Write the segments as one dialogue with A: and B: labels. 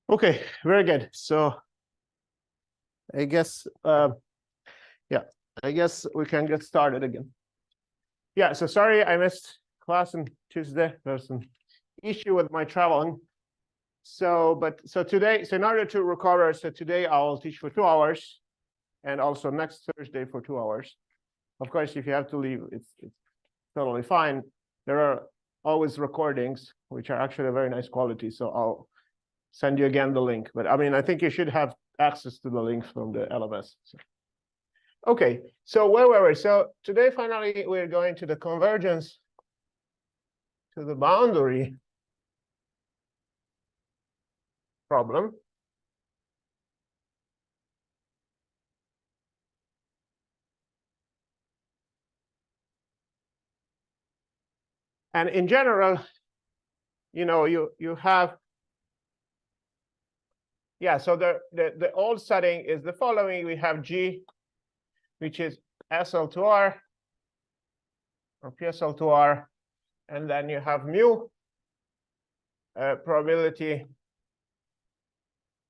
A: Okay, very good. So I guess, yeah, I guess we can get started again. Yeah, so sorry I missed class on Tuesday. There's an issue with my traveling. So today, so in order to recover, so today I'll teach for 2 hours and also next Thursday for 2 hours. Of course, if you have to leave, it's totally fine. There are always recordings, which are actually a very nice quality. So I'll send you again the link. But I mean, I think you should have access to the link from the LMS. So. Okay, so where were we? So today, finally, we're going to the convergence to the boundary problem. And in general, you have, yeah, so the old setting is the following. We have G, which is SL2R or PSL2R, and then you have mu probability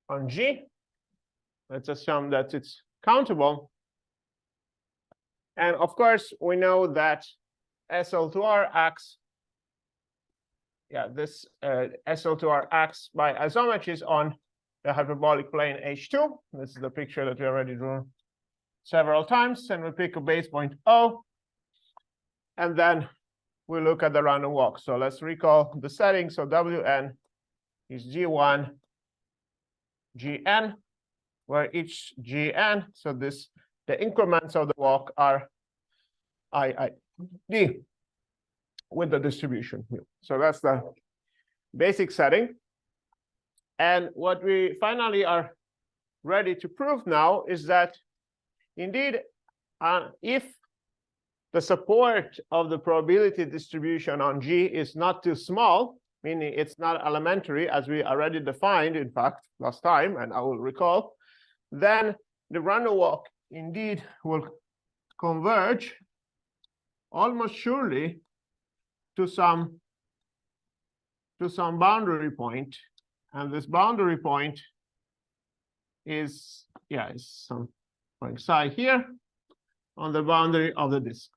A: on G. Let's assume that it's countable. And of course, we know that SL2R acts, yeah, this SL2R acts by isometries on the hyperbolic plane H2. This is the picture that we already drew several times. And we pick a base point O. And then we look at the random walk. So let's recall the setting. So Wn is G1, Gn, where each Gn, so the increments of the walk are IID with the distribution mu. So that's the basic setting. And what we finally are ready to prove now is that indeed, if the support of the probability distribution on G is not too small, meaning it's not elementary, as we already defined, in fact, last time, and I will recall, then the random walk indeed will converge almost surely to some boundary point. And this boundary point is some point psi here on the boundary of the disk.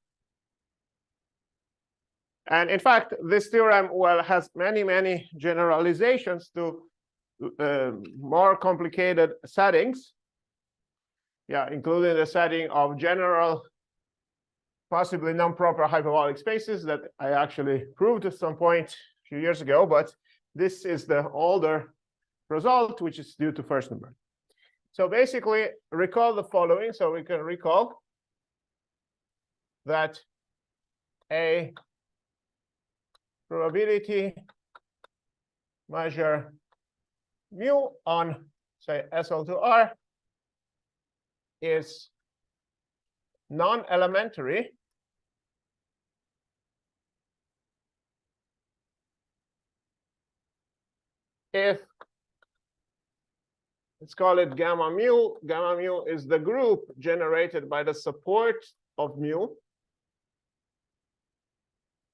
A: And in fact, this theorem has many generalizations to more complicated settings, including the setting of general, possibly non-proper hyperbolic spaces that I actually proved at some point a few years ago. But this is the older result, which is due to Furstenberg. So basically, recall the following. So we can recall that a probability measure mu on, say, SL2R is non-elementary if, let's call it gamma mu. Gamma mu is the group generated by the support of mu.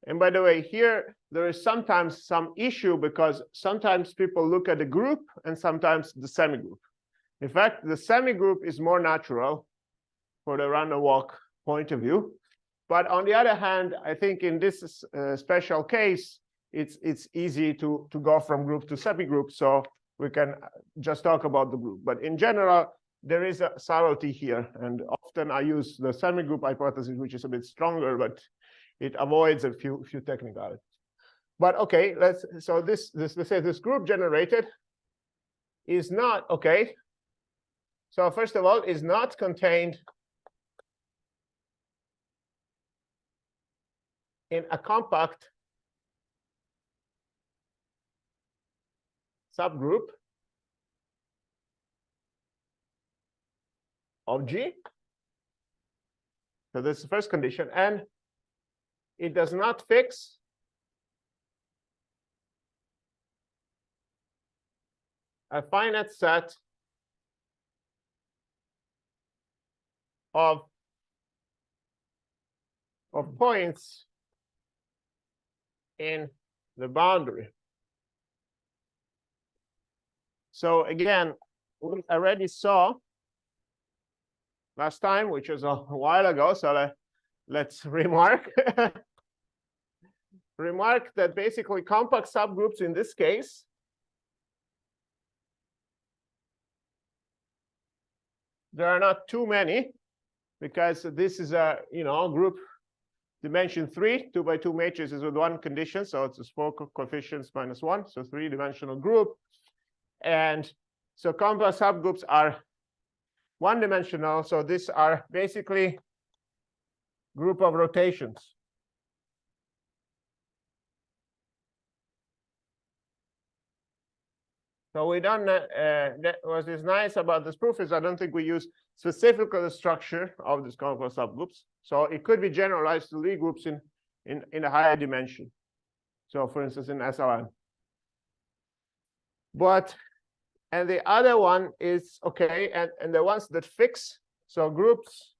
A: And by the way, here, there is sometimes some issue because sometimes people look at the group and sometimes the semigroup. In fact, the semigroup is more natural for the random walk point of view. But on the other hand, I think in this special case, it's easy to go from group to semigroup. So we can just talk about the group. But in general, there is a subtlety here. And often I use the semigroup hypothesis, which is a bit stronger, but it avoids a few technicalities. But okay, let's say this group generated is not, okay. So first of all, is not contained in a compact subgroup of G. So this is the first condition. And it does not fix a finite set of points in the boundary. So again, we already saw last time, which was a while ago. So let's remark remark that basically compact subgroups in this case there are not too many, because this is a group dimension 3, 2 by 2 matrices with one condition, so it's 4 coefficients minus 1, so 3-dimensional group. And so compact subgroups are 1-dimensional, so these are basically group of rotations. So we don't. What is nice about this proof is I don't think we use specifically the structure of these compact subgroups. So it could be generalized to Lie groups in a higher dimension. So for instance, in SLN. And the other one is okay, and the ones that fix, so groups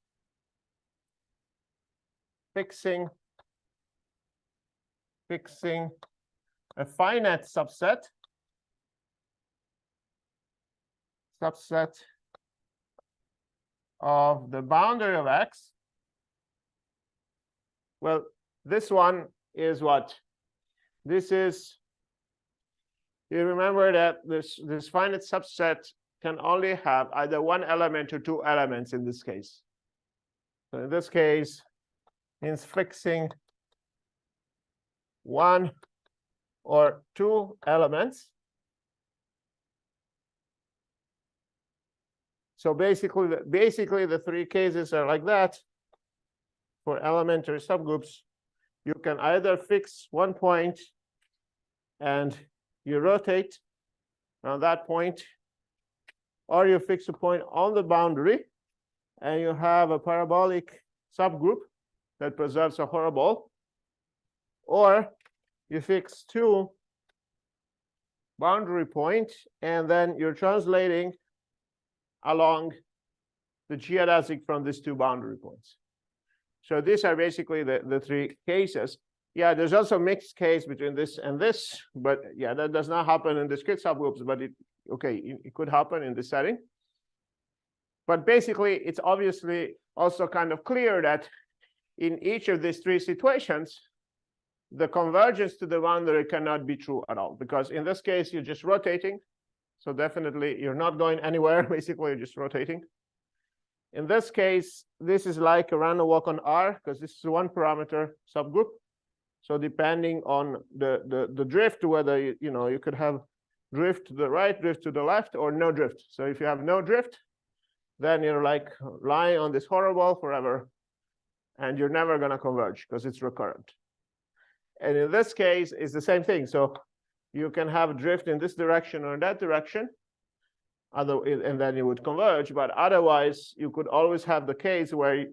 A: fixing a finite subset of the boundary of X. Well, this one is what? This is, you remember that this finite subset can only have either one element or two elements in this case. So in this case, it's fixing one or two elements. So basically the three cases are like that. For elementary subgroups, you can either fix one point and you rotate on that point, or you fix a point on the boundary and you have a parabolic subgroup that preserves a horoball, or you fix two boundary points and then you're translating along the geodesic from these two boundary points. So these are basically the three cases. Yeah, there's also a mixed case between this and this, but yeah, that does not happen in discrete subgroups, but it could happen in this setting. But basically, it's obviously also kind of clear that in each of these three situations, the convergence to the boundary cannot be true at all, because in this case, you're just rotating. So definitely, you're not going anywhere. Basically, you're just rotating. In this case, this is like a random walk on R, because this is a one parameter subgroup. So depending on the drift, whether you could have drift to the right, drift to the left, or no drift. So if you have no drift, then you're like lying on this horoball forever, and you're never going to converge because it's recurrent. And in this case, it's the same thing. So you can have drift in this direction or in that direction, and then you would converge. But otherwise, you could always have the case where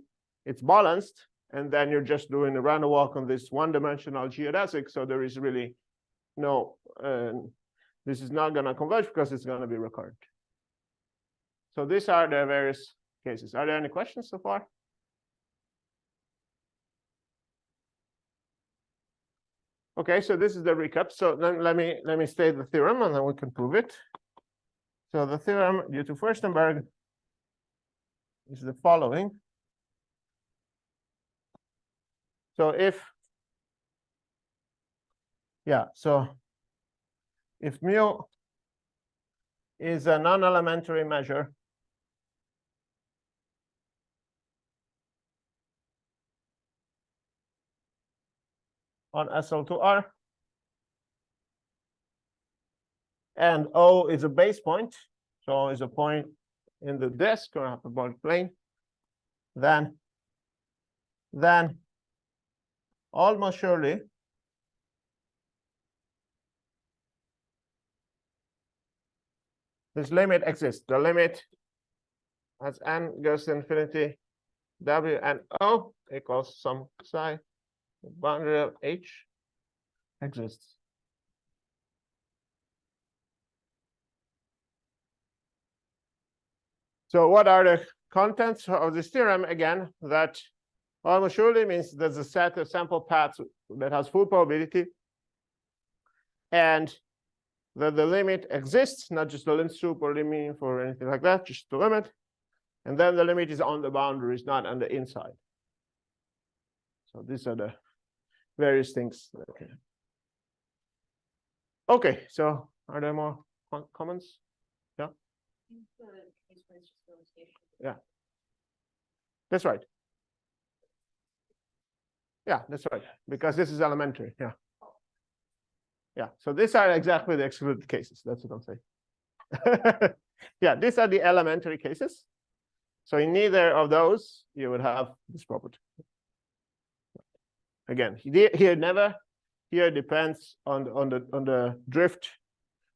A: it's balanced, and then you're just doing a random walk on this one-dimensional geodesic. So there is really no, this is not going to converge because it's going to be recurrent. So these are the various cases. Are there any questions so far? Okay, so this is the recap. So then let me state the theorem, and then we can prove it. So the theorem due to Furstenberg is the following. So if mu is a non-elementary measure on SL2R, and O is a base point, so is a point in the disk or hyperbolic plane, then almost surely this limit exists. The limit as n goes to infinity, W and O equals some psi, the boundary of H exists. So what are the contents of this theorem? Again, that almost surely means there's a set of sample paths that has full probability. And that the limit exists, not just the limit soup or limit or anything like that, just the limit. And then the limit is on the boundaries, not on the inside. So these are the various things. Okay, so are there more comments? Yeah. Yeah. That's right. Yeah, that's right. Because this is elementary. Yeah. Yeah. So these are exactly the excluded cases. That's what I'm saying. Yeah, these are the elementary cases. So in neither of those, you would have this property. Again, here depends on the drift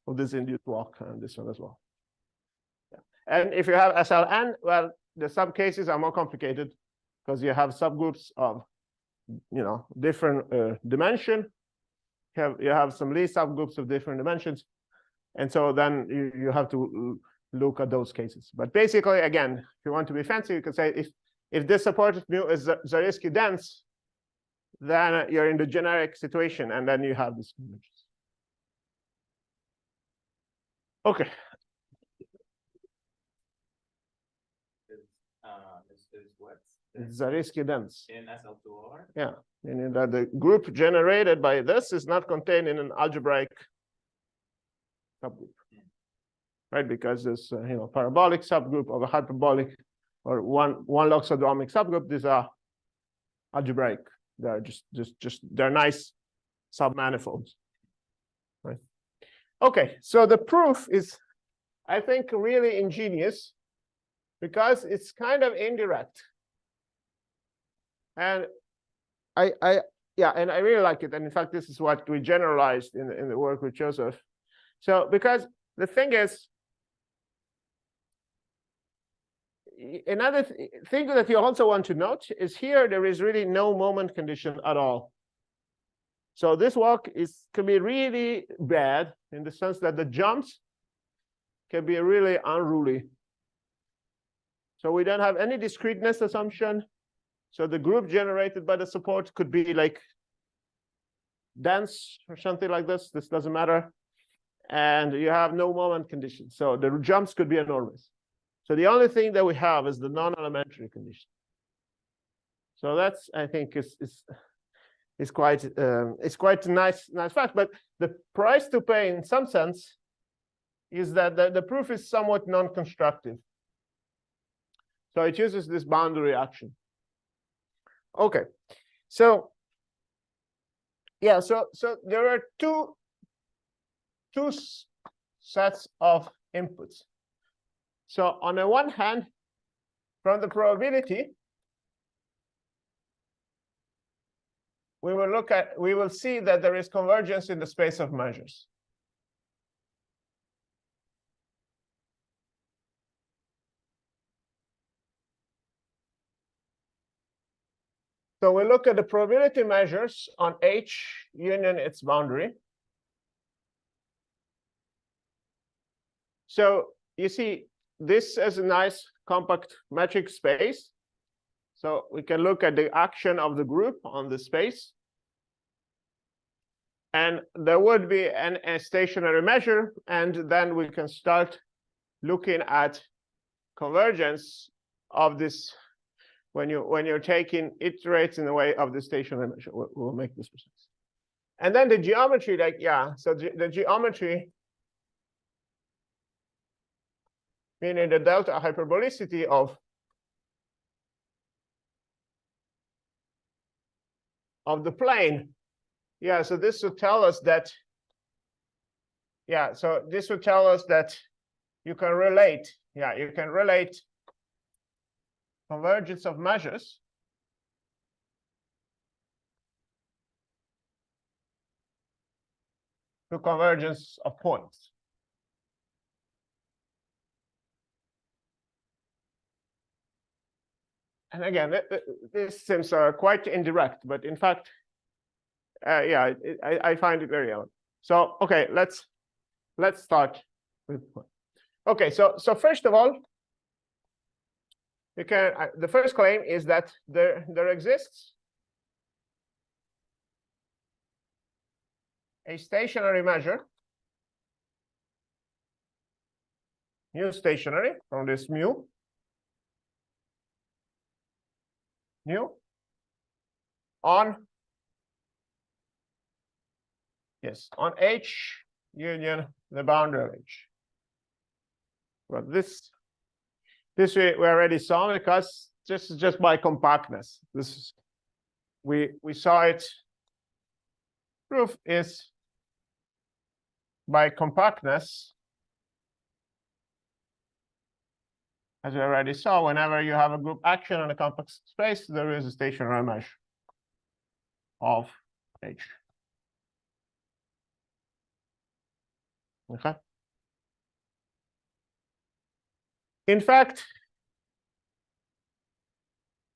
A: of this induced walk and this one as well. Yeah. And if you have SLN, well, the sub cases are more complicated because you have subgroups of different dimension. You have some Lie subgroups of different dimensions, and so then you have to look at those cases. But basically, again, if you want to be fancy, you can say if this supported mu is Zariski dense, then you're in the generic situation, and then you have these convergence. Okay.
B: Is what?
A: Zariski dense.
B: In SL2R?
A: Yeah, meaning that the group generated by this is not contained in an algebraic subgroup, right? Because this parabolic subgroup of a hyperbolic or one loxodromic subgroup, these are algebraic. They're they're nice submanifolds, right? Okay, so the proof is, I think, really ingenious because it's kind of indirect. And I really like it. And in fact, this is what we generalized in the work with Joseph. So because the thing is, another thing that you also want to note is here there is really no moment condition at all. So this walk can be really bad in the sense that the jumps can be really unruly. So we don't have any discreteness assumption. So the group generated by the support could be like dense or something like this. This doesn't matter. And you have no moment condition. So the jumps could be enormous. So the only thing that we have is the non-elementary condition. So that's, I think, is quite a nice fact. But the price to pay, in some sense, is that the proof is somewhat non-constructive. So it uses this boundary action. Okay, so yeah, so there are two sets of inputs. So on the one hand, from the probability, we will see that there is convergence in the space of measures. So we look at the probability measures on H union its boundary. So you see, this is a nice compact metric space. So we can look at the action of the group on the space. And there would be a stationary measure, and then we can start looking at convergence of this when you're taking iterates in the way of the stationary measure. We'll make this precise. And then the geometry, so the geometry, meaning the delta hyperbolicity of the plane. Yeah, so this would tell us that, you can relate, convergence of measures to convergence of points. And again, this seems quite indirect, but in fact, I find it very elegant. So okay, let's start with. Okay, so first of all, you can the first claim is that there exists a stationary measure mu stationary from this mu on on H union the boundary of H. Well, this we already saw because this is just by compactness. This is we saw it. Proof is by compactness, as we already saw. Whenever you have a group action on a compact space, there is a stationary measure of H. Okay. In fact,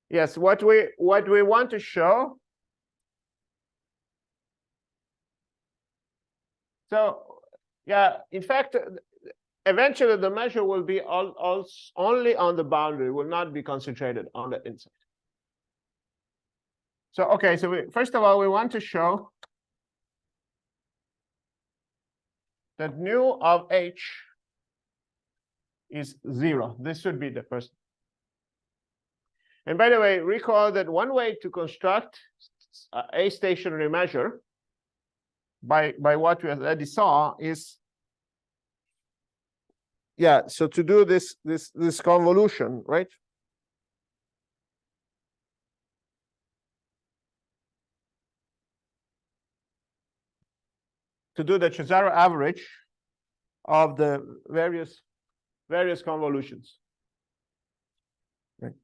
A: yes, what we want to show. So yeah, in fact, eventually the measure will be only on the boundary, will not be concentrated on the inside. So okay, so first of all, we want to show that nu of H is 0. This should be the first. And by the way, recall that one way to construct a stationary measure by what we already saw is, yeah, so to do this convolution, right? To do the Cesaro average of the various convolutions. Right.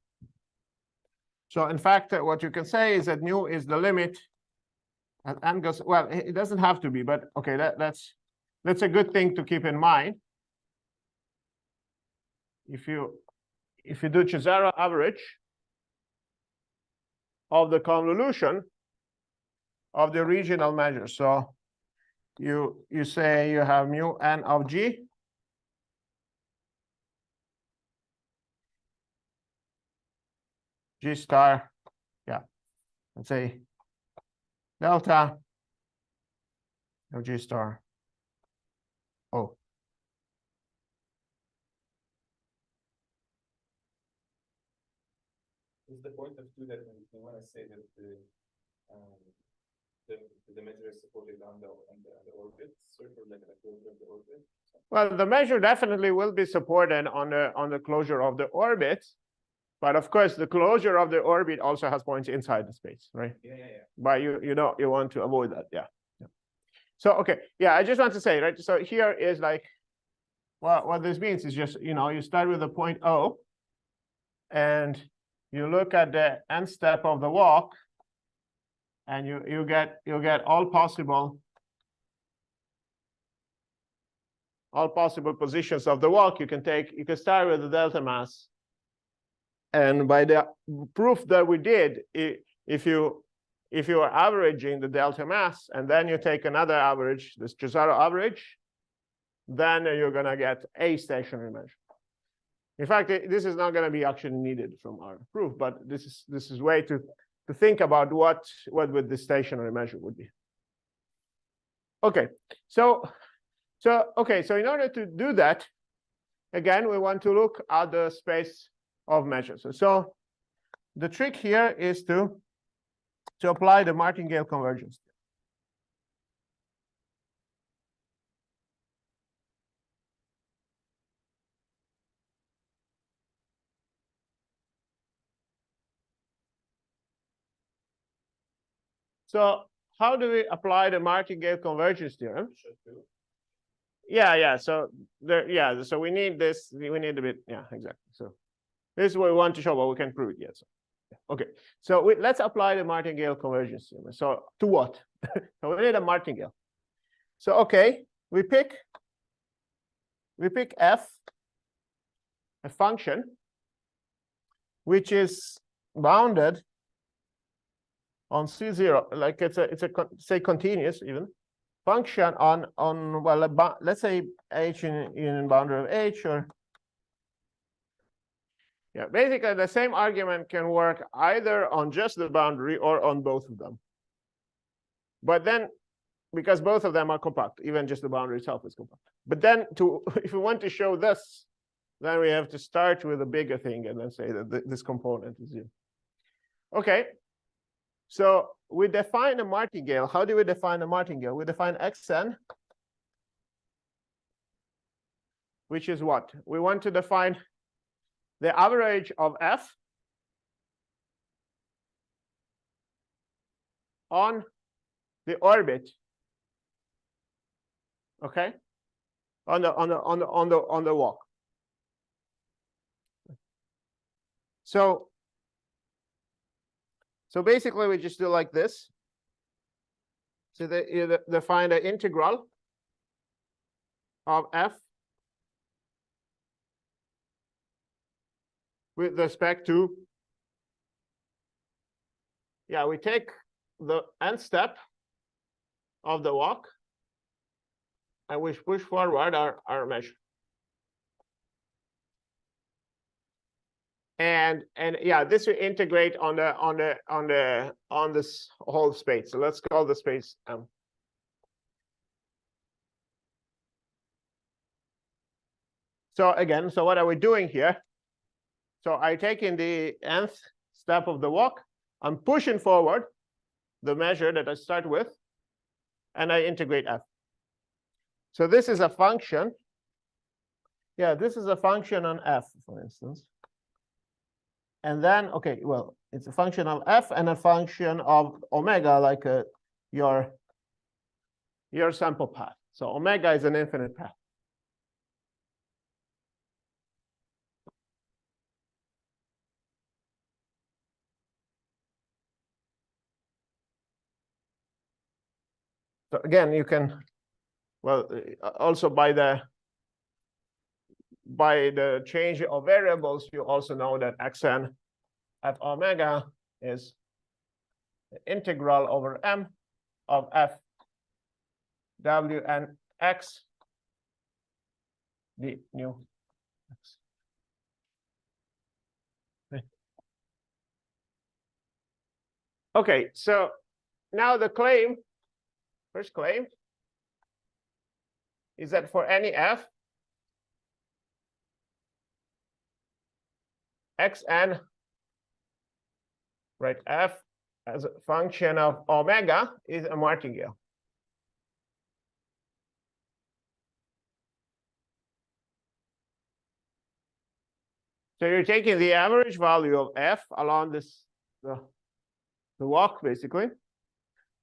A: So in fact, what you can say is that nu is the limit at n goes, well, it doesn't have to be, but okay, that's a good thing to keep in mind. If you do Cesaro average of the convolution of the regional measure, so you say you have mu n of G star, yeah, let's say delta of G star O.
B: Is the point of two that we want to say that the measure is supported on the orbit, circle, like the closure of the orbit?
A: Well, the measure definitely will be supported on the closure of the orbit, but of course the closure of the orbit also has points inside the space, right?
B: Yeah.
A: But you want to avoid that, yeah. So okay, yeah, I just want to say, right? So here is like, well, what this means is just, you start with the point O, and you look at the end step of the walk, and you get all possible positions of the walk. You can start with the delta mass, and by the proof that we did, if you are averaging the delta mass and then you take another average, this Cesaro average, then you're gonna get a stationary measure. In fact, this is not gonna be actually needed from our proof, but this is way to think about what would the stationary measure would be. Okay, so in order to do that, again, we want to look at the space of measures. So the trick here is to apply the martingale convergence. So how do we apply the martingale convergence theorem? Yeah. So so we need this. We need a bit. Yeah, exactly. So this is what we want to show, but we can't prove it yet. So, okay. So let's apply the martingale convergence theorem. So to what? So we need a martingale. So okay, we pick f, a function, which is bounded on C0, like it's a say continuous even function on well, let's say H in boundary of H, or yeah, basically the same argument can work either on just the boundary or on both of them. But then, because both of them are compact, even just the boundary itself is compact. But then if we want to show this, then we have to start with a bigger thing and then say that this component is 0. Okay. So we define a martingale. How do we define a martingale? We define xn, which is what? We want to define the average of f on the orbit. Okay, on the walk. So basically we just do like this. So you define the integral of f with respect to, yeah, we take the nth step of the walk and we push forward our measure. And yeah, this will integrate on this whole space. So let's call the space M. So again, so what are we doing here? So I take in the nth step of the walk, I'm pushing forward the measure that I start with, and I integrate f. So this is a function. Yeah, this is a function on f, for instance. And then, okay, well, it's a function of f and a function of omega, like your sample path. So omega is an infinite path. So again, you can, well, also by the change of variables, you also know that xn f omega is the integral over m of f w and x d nu x. Okay, so now the claim, first claim, is that for any f, xn, right, f as a function of omega is a martingale. So you're taking the average value of f along this the walk, basically.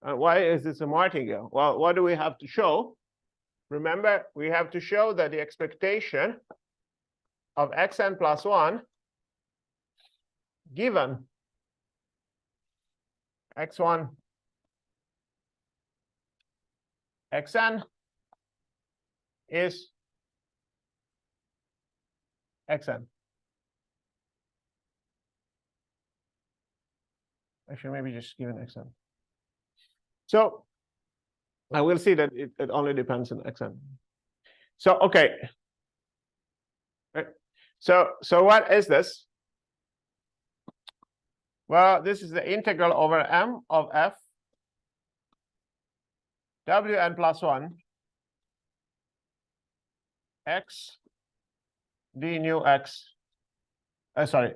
A: Why is this a martingale? Well, what do we have to show? Remember, we have to show that the expectation of xn plus 1 given x1 xn is xn. Actually, maybe just given xn. So I will see that it only depends on xn. So okay. Right. So what is this? Well, this is the integral over m of f wn plus 1 x d nu x. Sorry.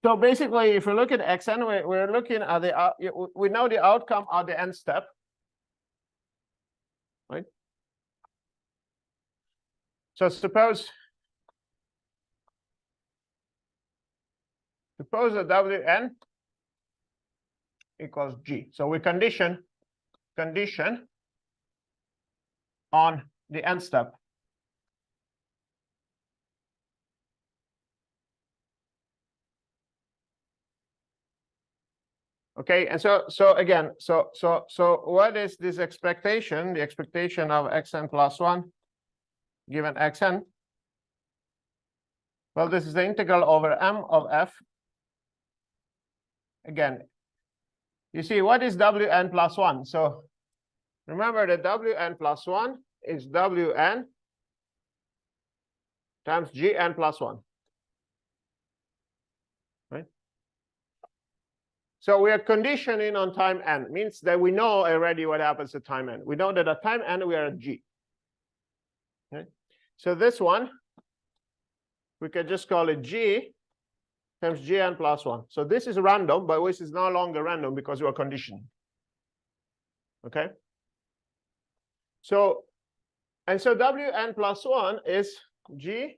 A: So basically, if we look at xn, we're looking at the we know the outcome of the nth step, right? So suppose that wn equals g. So we condition on the nth step. Okay, and so again, so what is this expectation? The expectation of xn plus 1 given xn. Well, this is the integral over m of f. Again, you see, what is wn plus 1? So remember that wn plus 1 is wn times gn plus 1. Right? So we are conditioning on time n, means that we know already what happens at time n. We know that at time n we are at G. Okay? So this one, we can just call it G times Gn plus 1. So this is random, but this is no longer random because we are conditioning. Okay? So, and so Wn plus 1 is G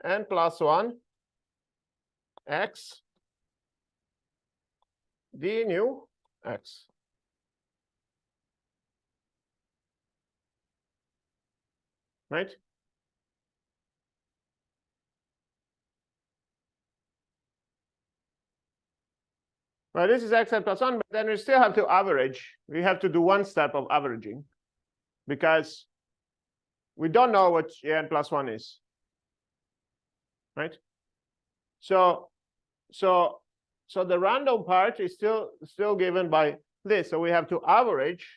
A: n plus 1 x d nu x. Right? Well, this is xn plus 1, but then we still have to average. We have to do one step of averaging because we don't know what n plus 1 is. Right? So the random part is still given by this. So we have to average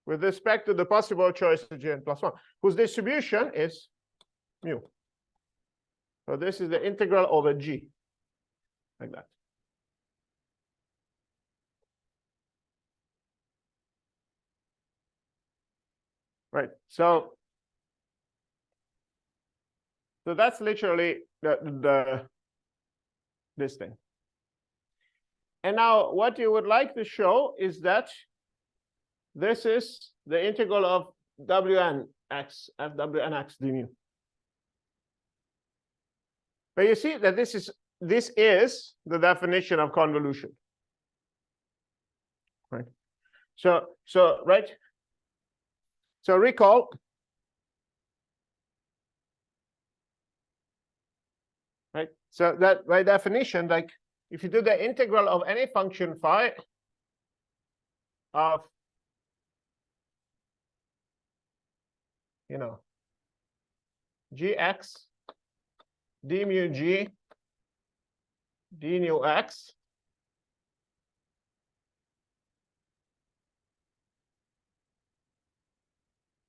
A: with respect to the possible choice of Gn plus 1, whose distribution is mu. So this is the integral over G, like that. Right. So that's literally this thing. And now what you would like to show is that this is the integral of Wn x f Wn x d mu. But you see that this is the definition of convolution. Right. So right. So recall. Right. So that by definition, like if you do the integral of any function phi of gx d mu g d nu x,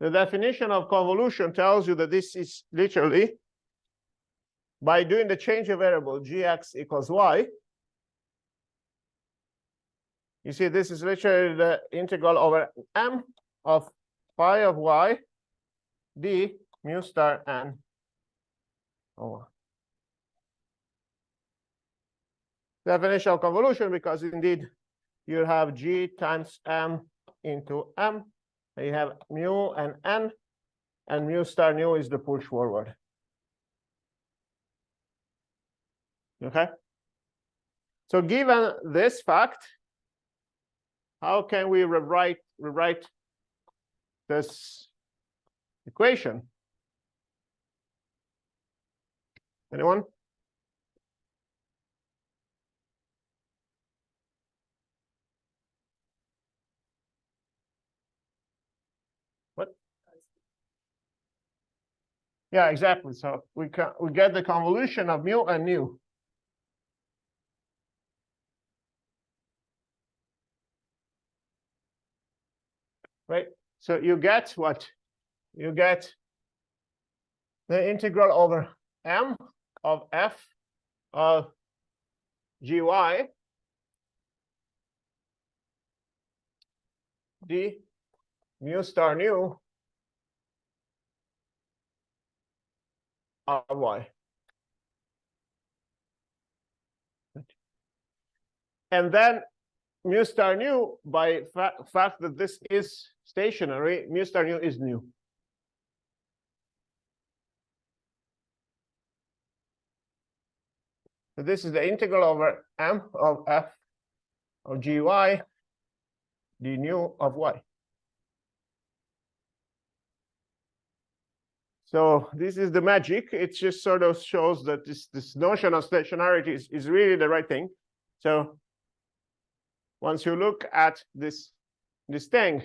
A: the definition of convolution tells you that this is literally by doing the change of variable gx equals y. You see, this is literally the integral over m of phi of y d mu star n over. Definition of convolution, because indeed you have g times m into m, and you have mu and n, and mu star nu is the push forward. Okay? So given this fact, how can we rewrite this equation? Anyone? What? Yeah, exactly. So we get the convolution of mu and nu. Right? So you get what? You get the integral over m of f of gy d mu star nu of y. And then mu star nu, by fact that this is stationary, mu star nu is nu. So this is the integral over m of f of gy d nu of y. So this is the magic. It just sort of shows that this notion of stationarity is really the right thing. So once you look at this thing,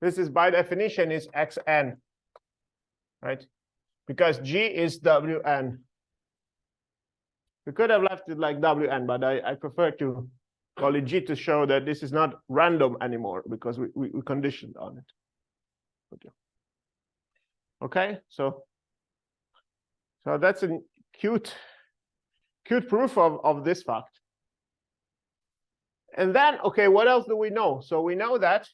A: this is by definition is xn, right? Because g is wn. We could have left it like wn, but I prefer to call it g to show that this is not random anymore because we conditioned on it. Okay, so that's a cute good proof of this fact. And then, okay, what else do we know? So we know that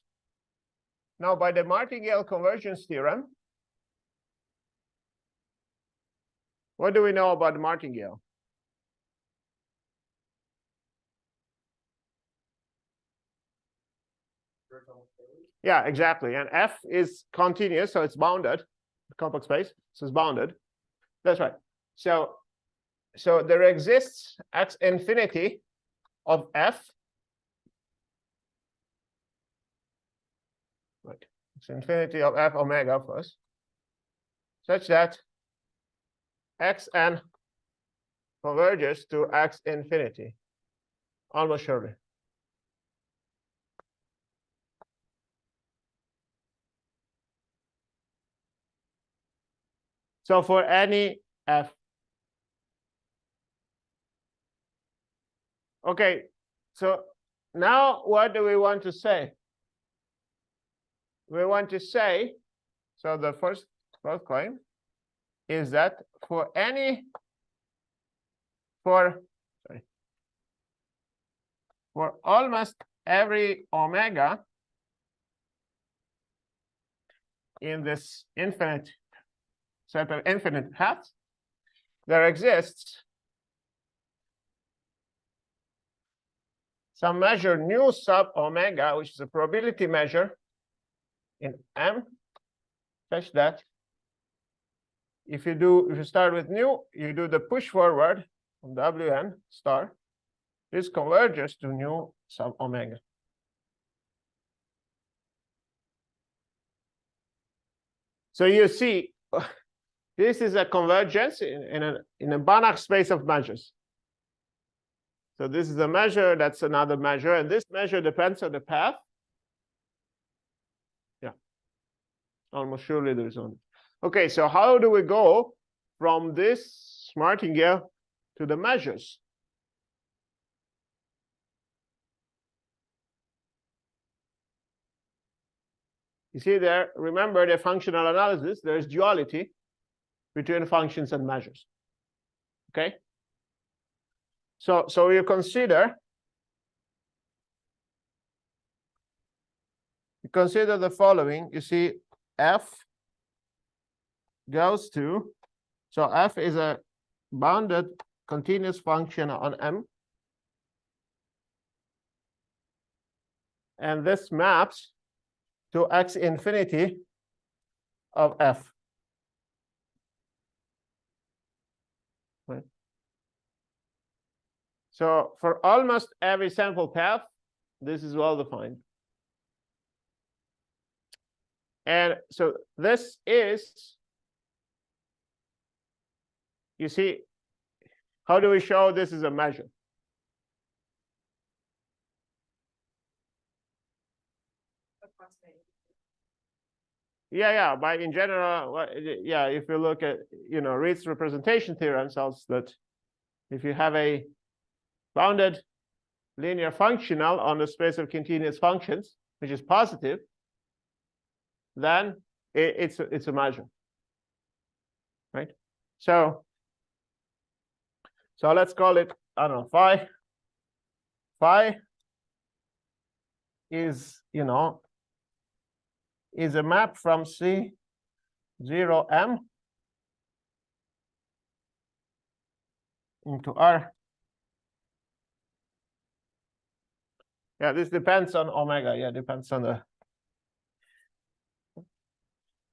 A: now by the martingale convergence theorem, what do we know about the martingale? Yeah, exactly. And F is continuous, so it's bounded, complex space, so it's bounded. That's right. So there exists X infinity of F. Right. X infinity of F omega first, such that Xn converges to X infinity, almost surely. So for any F. Okay, so now what do we want to say? We want to say, so the first claim is that for almost every omega in this infinite set of infinite paths, there exists some measure nu sub omega, which is a probability measure in M, such that if you start with nu, you do the push forward from Wn star, this converges to nu sub omega. So you see, this is a convergence in a Banach space of measures. So this is a measure, that's another measure, and this measure depends on the path. Yeah, almost surely there's one. Okay, so how do we go from this martingale to the measures? You see there, remember the functional analysis, there's duality between functions and measures. Okay? So you consider the following. You see F goes to, so F is a bounded continuous function on M. And this maps to X infinity of F. Right. So for almost every sample path, this is well defined. And so this is, you see, how do we show this is a measure? Yeah, but in general, yeah, if you look at, Ritz representation theorem tells that if you have a bounded linear functional on the space of continuous functions, which is positive, then it's a measure, right? So let's call it, I don't know, phi. Phi is, is a map from C 0M into R. Yeah, this depends on omega. Yeah, depends on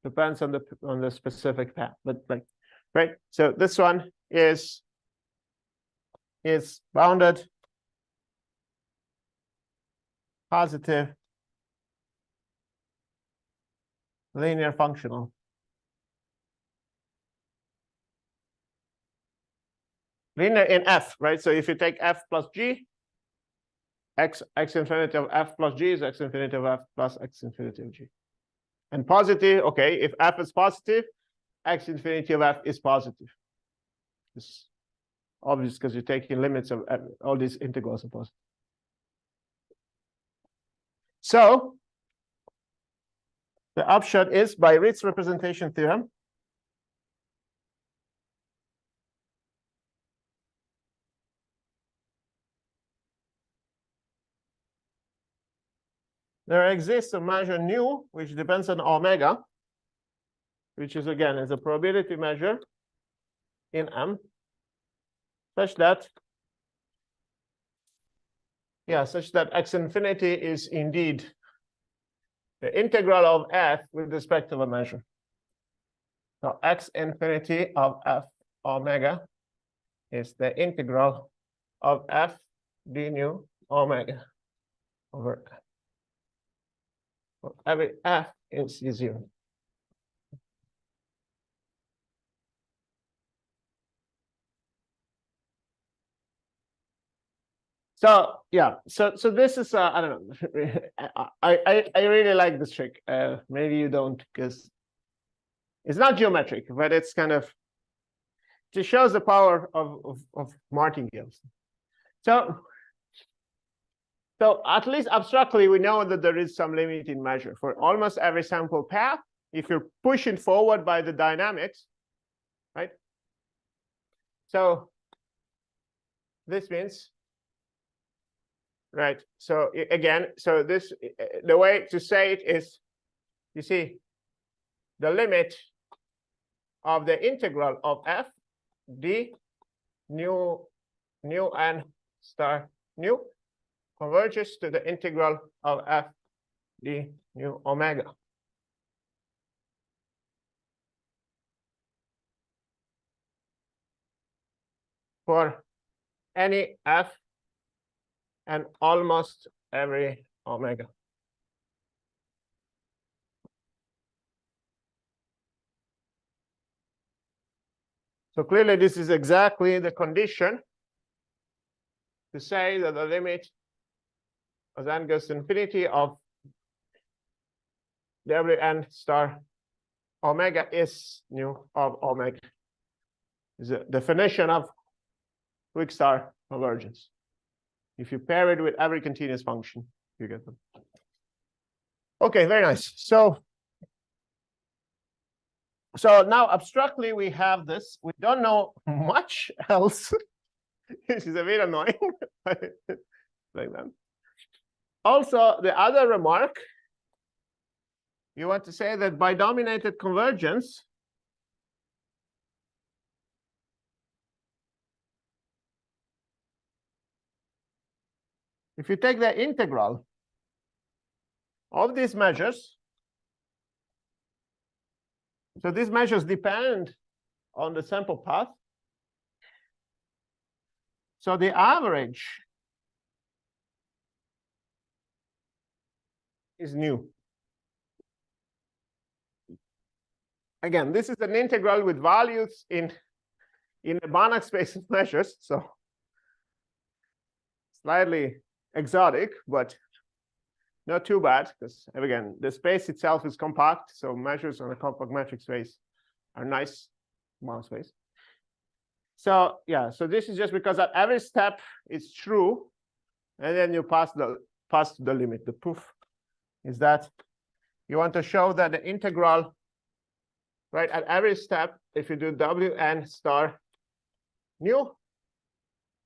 A: the specific path. But right. So this one is bounded positive linear functional. Linear in F, right? So if you take F plus G, X infinity of F plus G is X infinity of F plus X infinity of G. And positive, okay, if F is positive, X infinity of F is positive. This is obvious because you're taking limits of all these integrals are positive. So the upshot is by Ritz representation theorem, there exists a measure nu, which depends on omega, which is again is a probability measure in M, such that x infinity is indeed the integral of f with respect to a measure. So x infinity of f omega is the integral of f d nu omega over f. For every f in C0. So yeah, so this is I don't know. I really like this trick. Maybe you don't, because it's not geometric, but it's kind of just shows the power of martingales. So at least abstractly, we know that there is some limiting measure for almost every sample path. If you're pushing forward by the dynamics, right? So this means, right? So again, so this, the way to say it is, you see, the limit of the integral of f d nu n star nu converges to the integral of f d nu omega. For any f and almost every omega. So clearly, this is exactly the condition to say that the limit as n goes to infinity of Wn star omega is nu of omega. Is a definition of weak star convergence. If you pair it with every continuous function, you get them. Okay, very nice. So now abstractly we have this. We don't know much else. This is a bit annoying. Like that. Also, the other remark, you want to say that by dominated convergence, if you take the integral of these measures, so these measures depend on the sample path. So the average is nu. Again, this is an integral with values in a Banach space of measures, so slightly exotic, but not too bad, because again, the space itself is compact, so measures on a compact metric space are nice Banach space. So yeah, so this is just because at every step it's true, and then you pass the limit. The proof is that you want to show that the integral, right, at every step, if you do Wn star nu,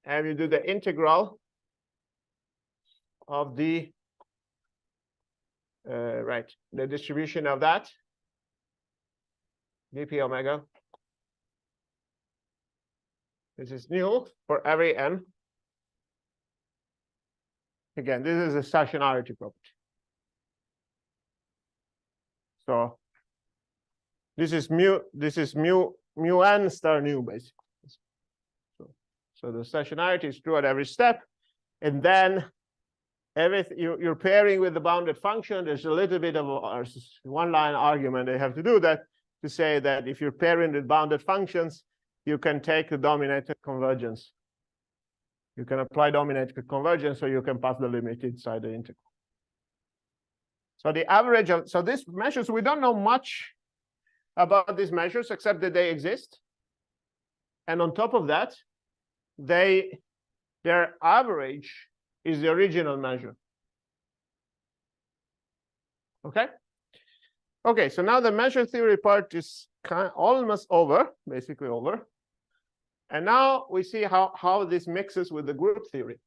A: and you do the integral of the right, the distribution of that dp omega. This is nu for every n. Again, this is a stationarity property. So this is mu n star nu, basically. So the stationarity is true at every step, and then everything you're pairing with the bounded function. There's a little bit of a one-line argument they have to do that to say that if you're pairing with bounded functions, you can take the dominated convergence. You can apply dominated convergence, so you can pass the limit inside the integral. So the average of these measures, we don't know much about these measures except that they exist. And on top of that, their average is the original measure. Okay? Okay, so now the measure theory part is almost over, basically over. And now we see how this mixes with the group theory.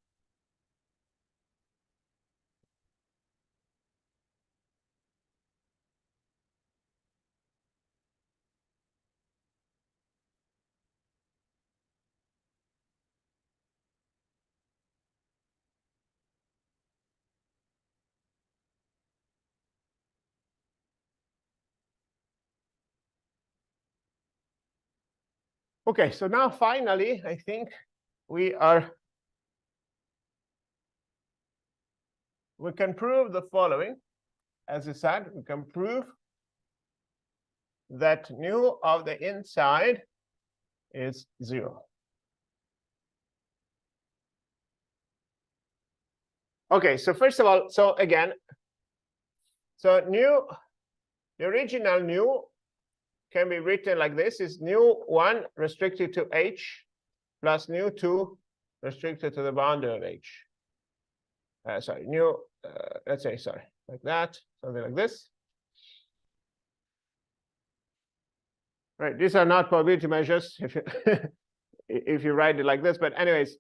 A: Okay, so now finally, I think we can prove the following. As I said, we can prove that nu of the inside is 0. Okay, so first of all, so again, so nu, the original nu can be written like this: is nu1 restricted to H plus nu2 restricted to the boundary of H. Sorry, let's say, sorry, like that, something like this. Right, these are not probability measures if you if you write it like this, but anyways,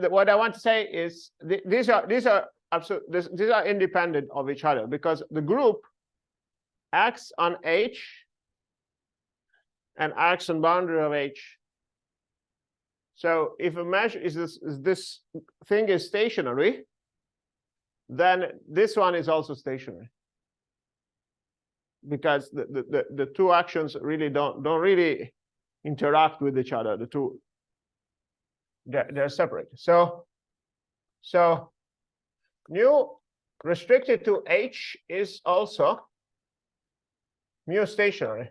A: what I want to say is these are independent of each other, because the group acts on H and acts on boundary of H. So if a measure is this thing is stationary, then this one is also stationary, because the two actions really don't really interact with each other. The two, they're separate. So mu restricted to H is also mu stationary.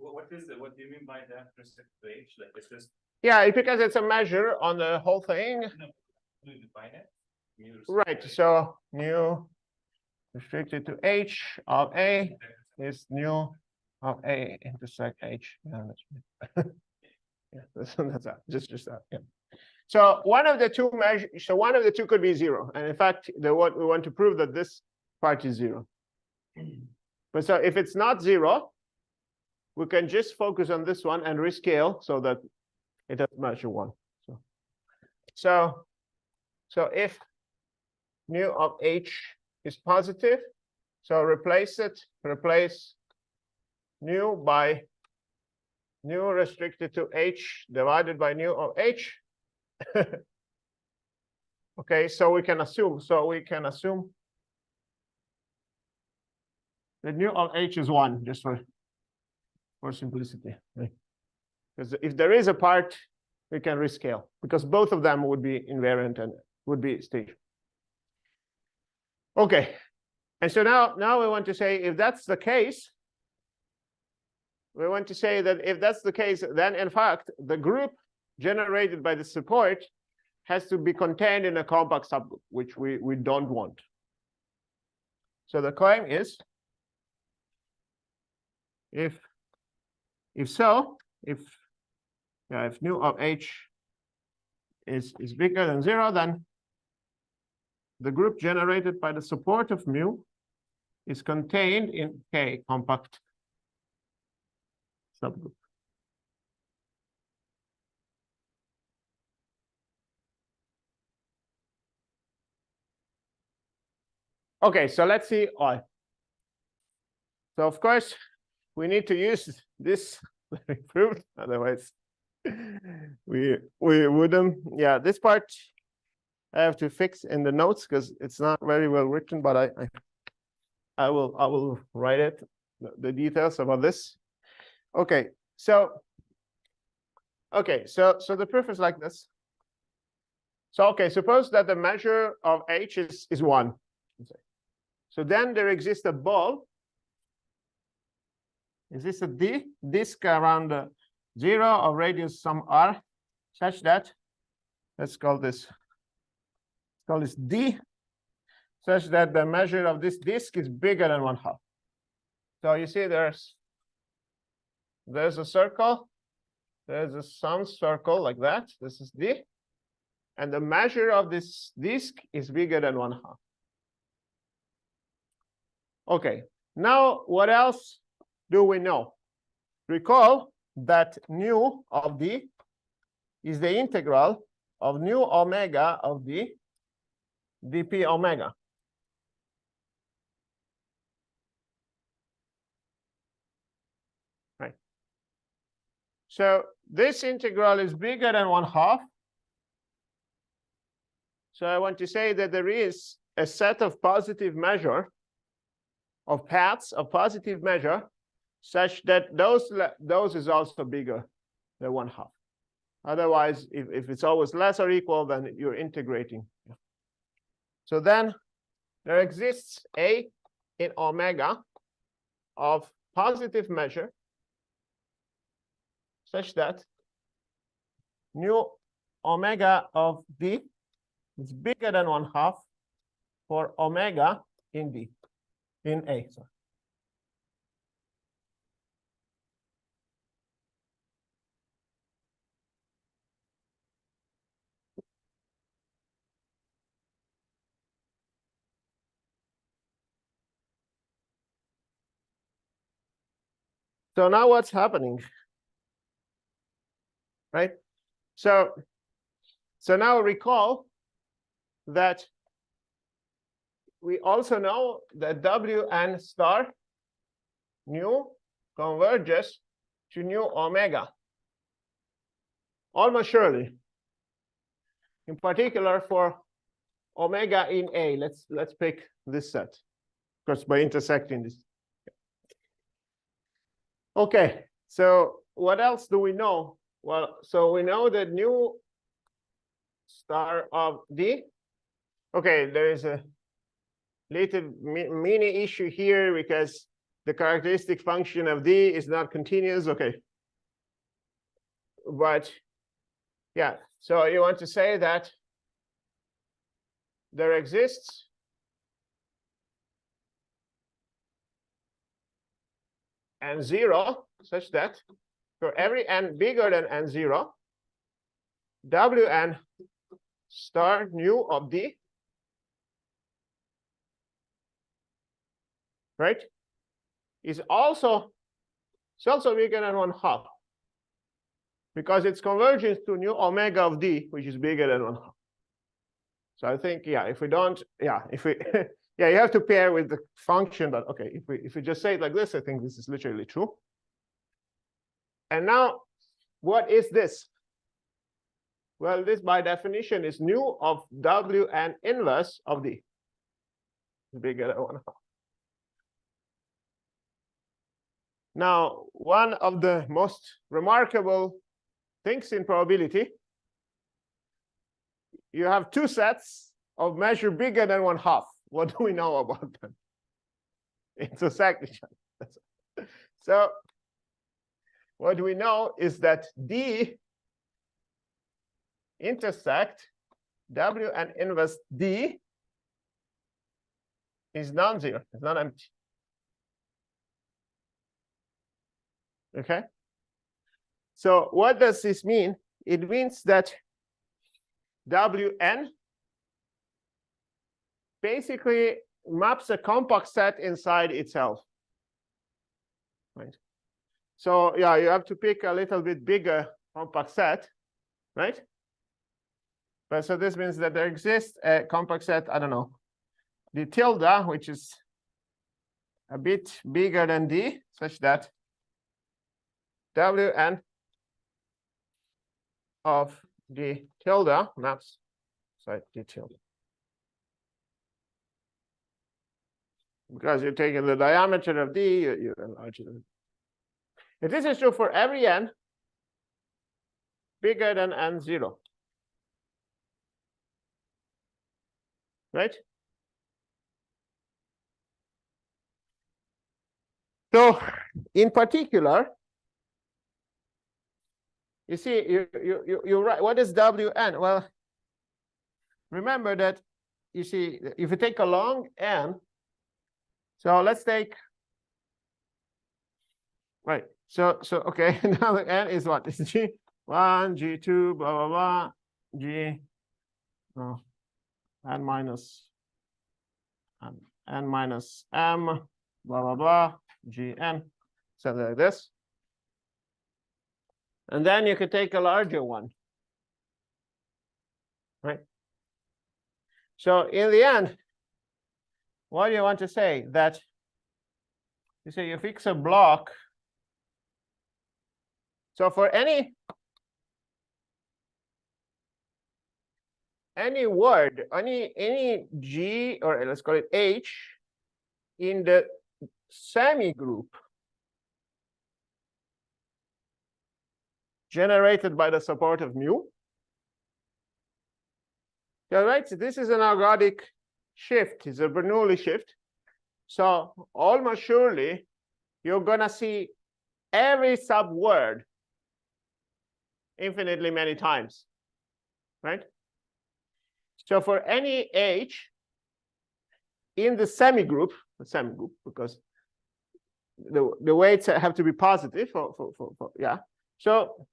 B: What do you mean by that restricted to H? Like, it's just,
A: Yeah, because it's a measure on the whole thing.
B: no, do you define it? Mu restricted
A: Right,
B: to H.
A: so mu restricted to H of A is nu of A intersect H. Yeah, that's yeah, that's that. Just that. Yeah. So one of the two measures. So one of the two could be 0, and in fact, what we want to prove that this part is 0. But so if it's not 0, we can just focus on this one and rescale so that it doesn't measure 1. So if mu of H is positive, so replace nu by nu restricted to H divided by nu of H. Okay, so we can assume that nu of H is 1, just for simplicity. Because if there is a part, we can rescale, because both of them would be invariant and would be stationary. Okay, and so now we want to say, if that's the case, we want to say that if that's the case, then in fact, the group generated by the support has to be contained in a compact subgroup, which we don't want. So the claim is, if nu of H is bigger than 0, then the group generated by the support of mu is contained in K compact subgroup. Okay, so let's see I. So of course, we need to use this proved, otherwise we wouldn't. Yeah, this part I have to fix in the notes because it's not very well written, but I will write it, the details about this. Okay, so the proof is like this. So okay, suppose that the measure of H is 1. So then there exists a ball. Is this a disk around 0 of radius some r, such that, let's call this D, such that the measure of this disk is bigger than 1/2. So you see there's a circle, there's some circle like that. This is D, and the measure of this disk is bigger than 1/2. Okay, now what else do we know? Recall that nu of D is the integral of nu omega of D dp omega. Right. So this integral is bigger than 1/2. So I want to say that there is a set of positive measure of paths of positive measure such that those is also bigger than 1/2. Otherwise, if it's always less or equal, then you're integrating. So then there exists A in omega of positive measure such that nu omega of D is bigger than 1/2 for omega in D, in A. Sorry. So now what's happening? Right? So now recall that we also know that Wn star nu converges to nu omega. Almost surely. In particular for omega in A. Let's pick this set. Of course, by intersecting this. Okay, so what else do we know? Well, so we know that nu star of D. Okay, there is a little mini issue here because the characteristic function of D is not continuous. Okay. But yeah, so you want to say that there exists n0 such that for every n bigger than n0, Wn star nu of D, right, is also bigger than 1/2 because it's convergence to nu omega of D, which is bigger than 1/2. So I think, yeah, if we don't, yeah, if we, yeah, you have to pair with the function, but okay, if we just say it like this, I think this is literally true. And now, what is this? Well, this by definition is nu of Wn inverse of D. Bigger than 1/2. Now, one of the most remarkable things in probability, you have two sets of measure bigger than 1/2. What do we know about them? Intersect each other. So what we know is that D intersect Wn inverse D is non-zero. It's not empty. Okay. So what does this mean? It means that Wn basically maps a compact set inside itself. Right. So yeah, you have to pick a little bit bigger compact set, right? But so this means that there exists a compact set, I don't know, the tilde, which is a bit bigger than D, such that Wn of the tilde maps, sorry, the tilde. Because you're taking the diameter of D, you enlarge it. If this is true for every n bigger than n0, right? So in particular, you see, you're right. What is Wn? Well, remember that, you see, if you take a long n, so let's take, right. So okay, now the n is what? It's G1, G2, blah, blah, blah, G, oh, n minus M, blah, blah, blah, Gn, something like this. And then you could take a larger one, right? So in the end, what do you want to say? That you say you fix a block. So for any word, any G, or let's call it H, in the semigroup generated by the support of mu. Yeah, right. So this is an ergodic shift. It's a Bernoulli shift. So almost surely you're gonna see every subword infinitely many times, right? So for any h in the semigroup, because the weights have to be positive for yeah. So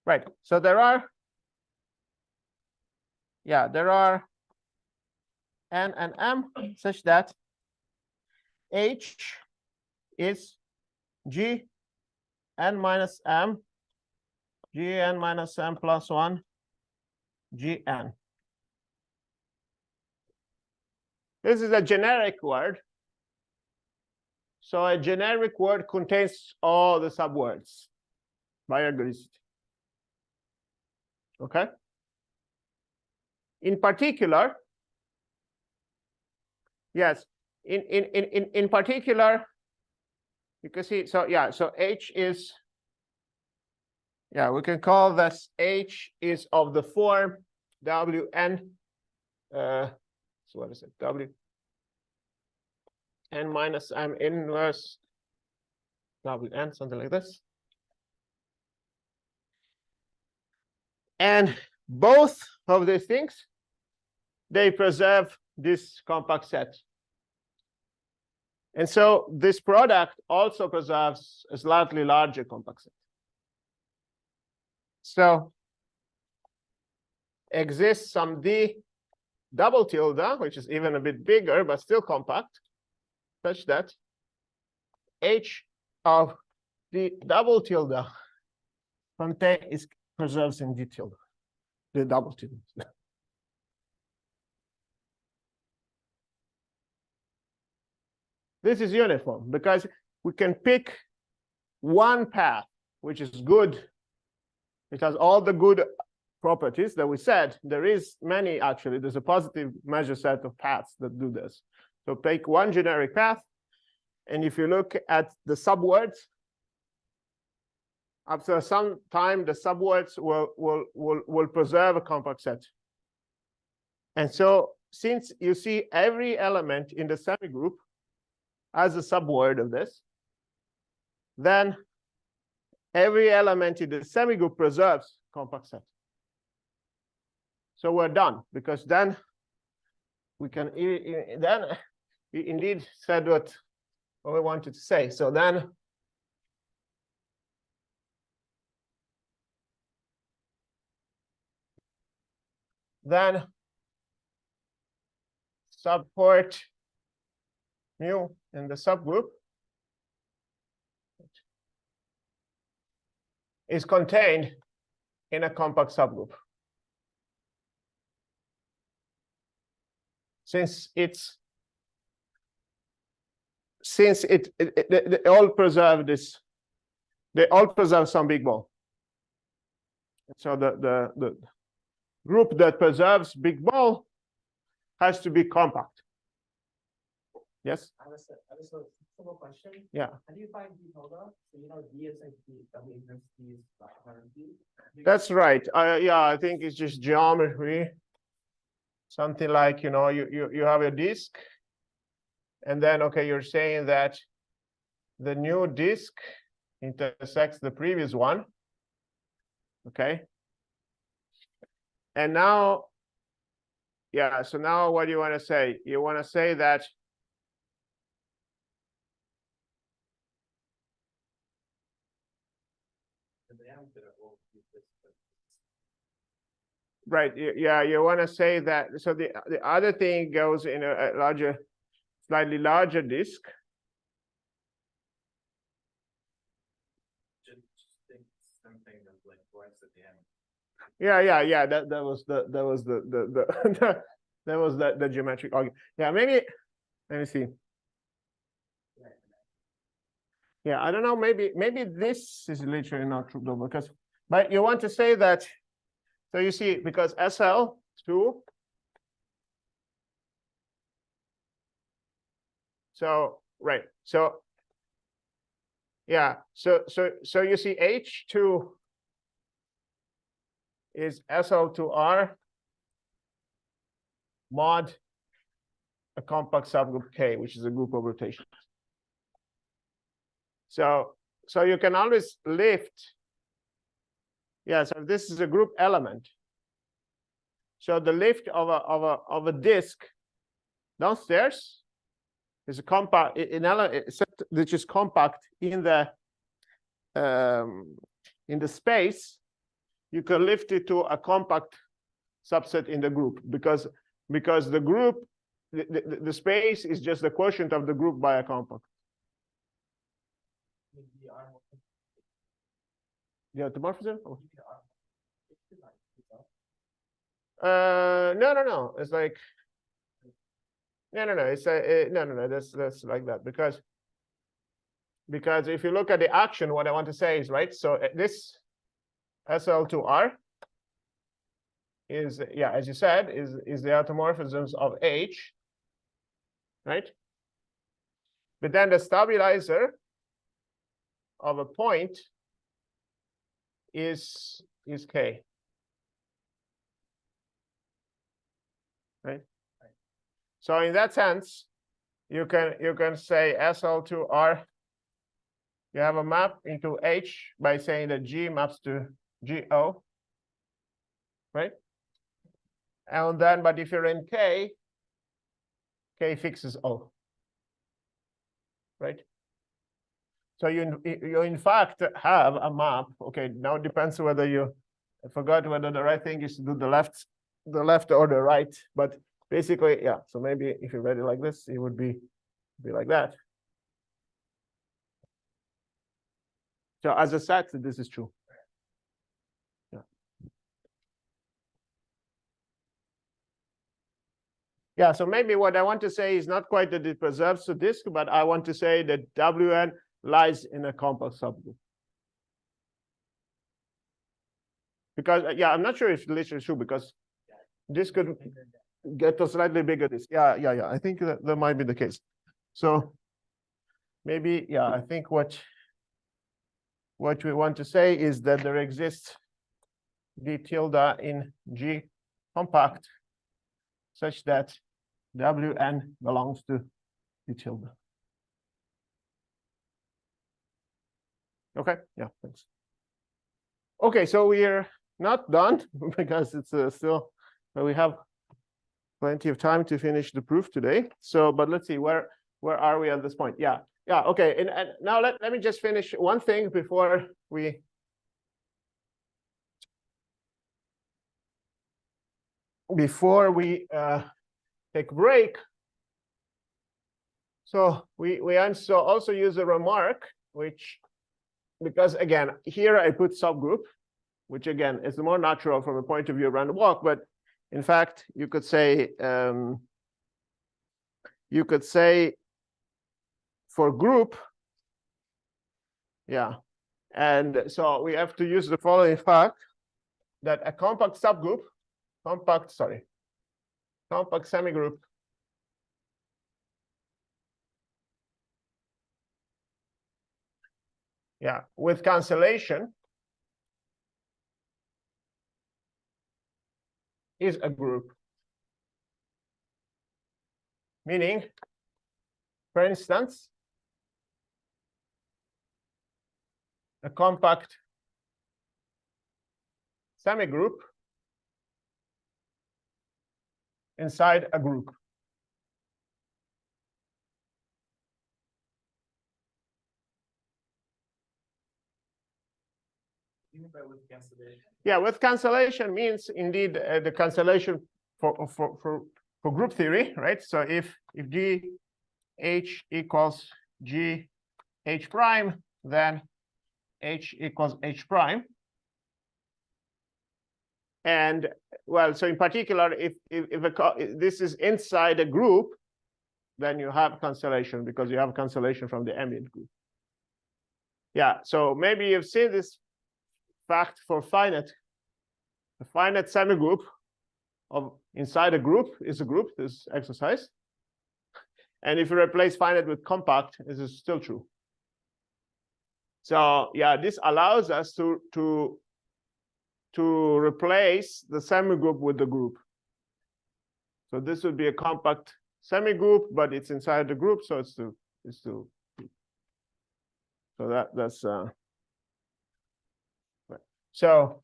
A: right. So there are n and m such that h is g n minus m, gn minus m plus 1, gn. This is a generic word. So a generic word contains all the subwords by ergodicity. Okay? In particular, yes, in particular, you can see, so yeah, so h is, yeah, we can call this h is of the form wn, so what is it, w n minus m inverse wn, something like this. And both of these things, they preserve this compact set. And so this product also preserves a slightly larger compact set. So exists some d double tilde, which is even a bit bigger, but still compact, such that h of the double tilde is preserves in d tilde, the double tilde. This is uniform because we can pick one path, which is good. It has all the good properties that we said. There is many, actually. There's a positive measure set of paths that do this. So take one generic path, and if you look at the subwords, after some time, the subwords will preserve a compact set. And so since you see every element in the semigroup as a subword of this, then every element in the semigroup preserves compact set. So we're done, because then we can then we indeed said what we wanted to say. So then support mu in the subgroup is contained in a compact subgroup. Since they all preserve this, they all preserve some big ball. So the group that preserves big ball has to be compact. Yes?
C: I have a simple question.
A: Yeah.
C: How do you find d tilde? So you know d is like d, w inverse d is d.
A: That's right. Yeah, I think it's just geometry. Something like, you know, you have a disk, and then, okay, you're saying that the new disk intersects the previous one. Okay. And now, yeah, so now what do you want to say? You want to say that right, yeah, you want to say that, so the other thing goes in a larger, slightly larger disk.
B: Just think something of like twice at the end.
A: Yeah. That was that was the geometric argument. Yeah, maybe. Let me see. Yeah, I don't know. Maybe this is literally not true though, because but you want to say that. So you see, because SL2 So, right. So, yeah. So you see H2 is SL2R mod a compact subgroup K, which is a group of rotations. So you can always lift. Yeah, so this is a group element. So the lift of a disk downstairs is a compact which is compact in the space. You can lift it to a compact subset in the group because the group the space is just the quotient of the group by a compact. The automorphism? No. It's like no. It's no. That's like that because if you look at the action, what I want to say is right. So this SL2R is as you said is the automorphisms of H, right? But then the stabilizer of a point is K. Right? So in that sense, you can say SL2R, you have a map into H by saying that G maps to GO, right? And then, but if you're in K fixes O, right? So you in fact have a map. Okay, now it depends whether I forgot whether the right thing is to do the left or the right, but basically, yeah. So maybe if you read it like this, it would be like that. So as a set, this is true. Yeah. Yeah, so maybe what I want to say is not quite that it preserves the disk, but I want to say that Wn lies in a compact subgroup. Because yeah, I'm not sure if literally true because this could get a slightly bigger disk. Yeah. I think that might be the case. So maybe I think what we want to say is that there exists d tilde in G compact such that Wn belongs to d tilde. Okay, yeah, thanks. Okay, so we're not done because it's still we have plenty of time to finish the proof today. So, but let's see where are we at this point? Yeah. Okay, and now let me just finish one thing before we take a break. So we also use a remark which, because again here I put subgroup, which again is more natural from a point of view of random walk, but in fact you could say for group, and so we have to use the following fact that a compact subgroup, compact semigroup with cancellation is a group. Meaning, for instance, a compact semigroup inside a group.
C: With cancellation.
A: Yeah, with cancellation means indeed the cancellation for group theory, right? So if G H equals G H prime, then H equals H prime. And well, so in particular, if this is inside a group, then you have cancellation because you have cancellation from the ambient group. Yeah, so maybe you've seen this fact for finite. A finite semigroup of inside a group is a group, this exercise. And if you replace finite with compact, this is still true. So yeah, this allows us to replace the semigroup with the group. So this would be a compact semigroup, but it's inside the group, so it's still so that's right. So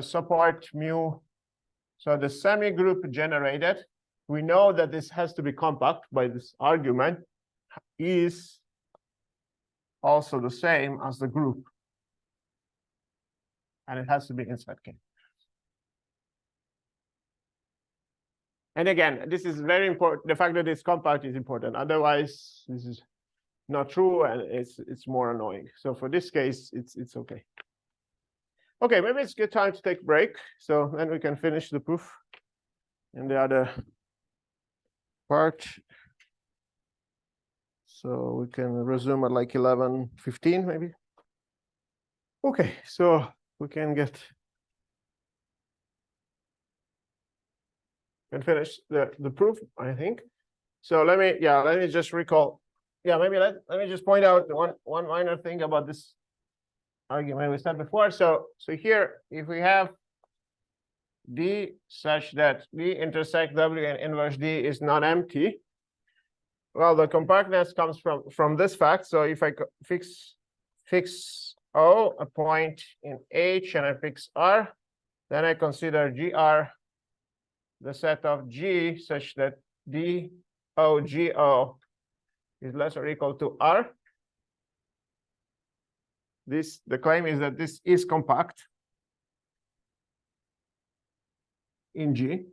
A: support mu. So the semigroup generated, we know that this has to be compact by this argument, is also the same as the group. And it has to be inside K. And again, this is very important. The fact that it's compact is important. Otherwise, this is not true, and it's more annoying. So for this case, it's okay. Okay, maybe it's a good time to take a break. So then we can finish the proof in the other part. So we can resume at like 11:15 maybe. Okay, so we can finish the proof, I think. So let me just recall. Yeah, maybe let me just point out one minor thing about this argument we said before. So here, if we have D such that D intersect W and inverse D is not empty, well, the compactness comes from this fact. So if I fix O, a point in H, and I fix R, then I consider GR the set of G such that D O G O is less or equal to R. The claim is that this is compact in G.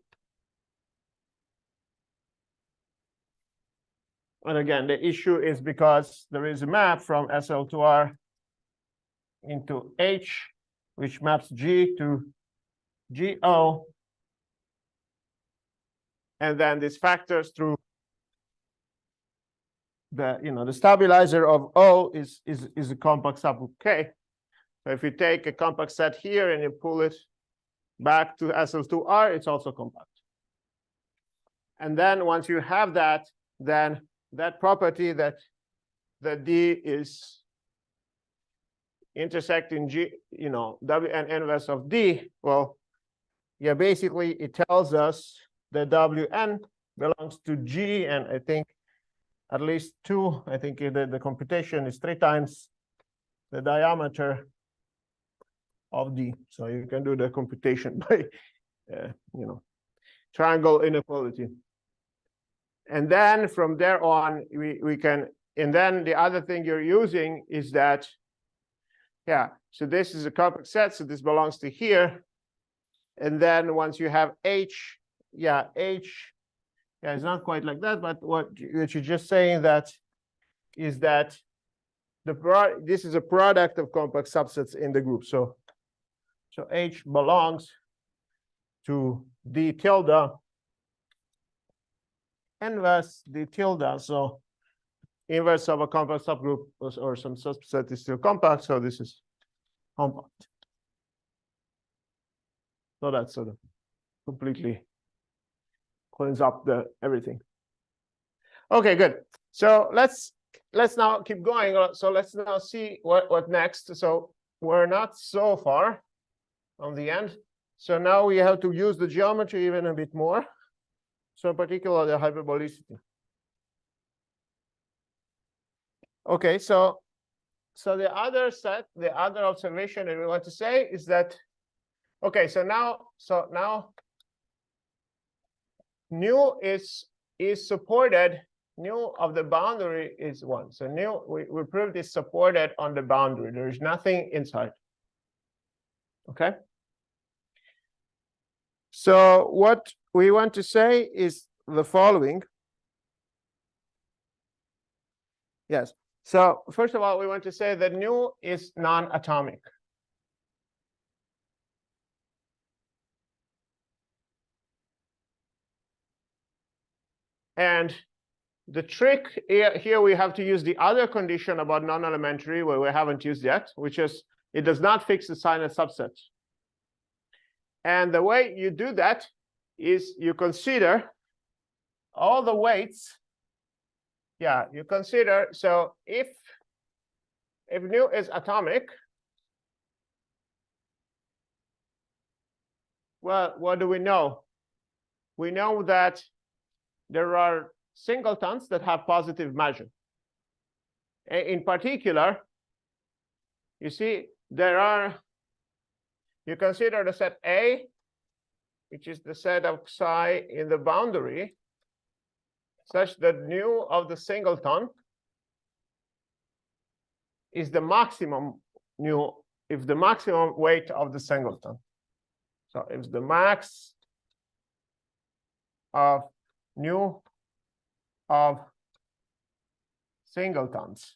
A: And again, the issue is because there is a map from SL to R into H, which maps G to GO. And then this factors through the stabilizer of O is a compact subgroup K. So if you take a compact set here and you pull it back to SL2R, it's also compact. And then once you have that, then that property that the D is intersecting G, W and inverse of D, well, yeah, basically it tells us that Wn belongs to G, and I think at least 2, I think the computation is 3 times the diameter of D. So you can do the computation by, triangle inequality. And then from there on, we can, and then the other thing you're using is that, yeah, so this is a compact set, so this belongs to here. And then once you have H, it's not quite like that, but what you're just saying is that this is a product of compact subsets in the group. So H belongs to D tilde inverse D tilde. So inverse of a compact subgroup or some subset is still compact. So this is compact. So that's sort of completely cleans up everything. Okay, good. So let's now keep going. So let's now see what next. So we're not so far on the end. So now we have to use the geometry even a bit more. So in particular, the hyperbolicity. Okay, so the other observation that we want to say is that, okay, so now nu is supported, nu of the boundary is 1. So nu, we proved is supported on the boundary. There is nothing inside. Okay. So what we want to say is the following. Yes. So first of all, we want to say that nu is non-atomic. And the trick here, we have to use the other condition about non-elementary, where we haven't used yet, which is it does not fix the sign subset. And the way you do that is you consider all the weights, yeah, you consider, so if nu is atomic, well, what do we know? We know that there are singletons that have positive measure. In particular, you see, you consider the set A, which is the set of psi in the boundary, such that nu of the singleton is the maximum nu, if the maximum weight of the singleton. So if the max of nu of singletons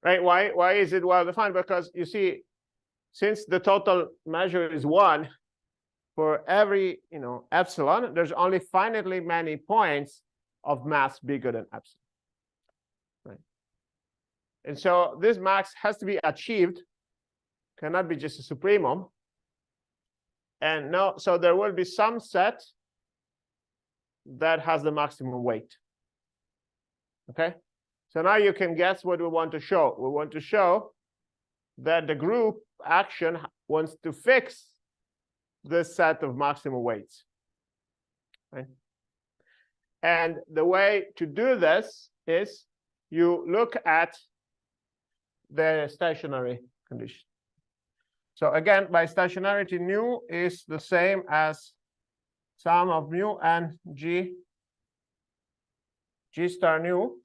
A: right? Why is it well defined? Because you see, since the total measure is 1, for every epsilon, there's only finitely many points of mass bigger than epsilon. Right? And so this max has to be achieved, cannot be just a supremum. And no, so there will be some set that has the maximum weight. Okay? So now you can guess what we want to show. We want to show that the group action wants to fix this set of maximum weights. Right? And the way to do this is you look at the stationary condition. So again, by stationarity, nu is the same as sum of mu and g star nu.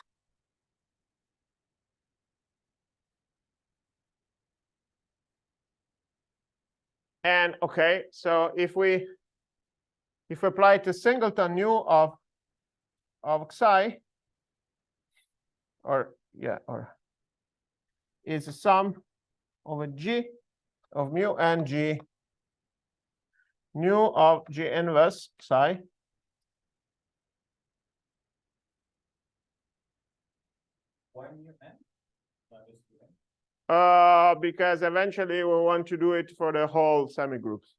A: And okay, so if we apply to singleton nu of psi, or is a sum over g of mu and g nu of g inverse psi.
B: Why mu n? Not just n.
A: Because eventually we want to do it for the whole semigroups.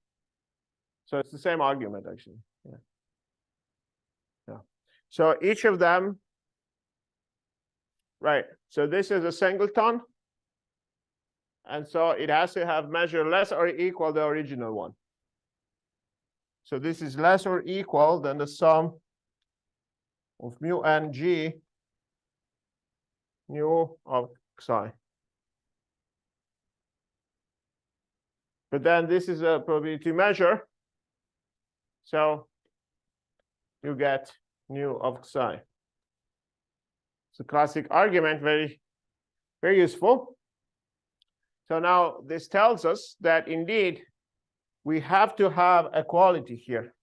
A: So it's the same argument, actually. Yeah. Yeah. So each of them, right? So this is a singleton. And so it has to have measure less or equal the original one. So this is less or equal than the sum of mu and g nu of psi. But then this is a probability measure. So you get nu of psi. It's a classic argument, very, very useful. So now this tells us that indeed we have to have equality here.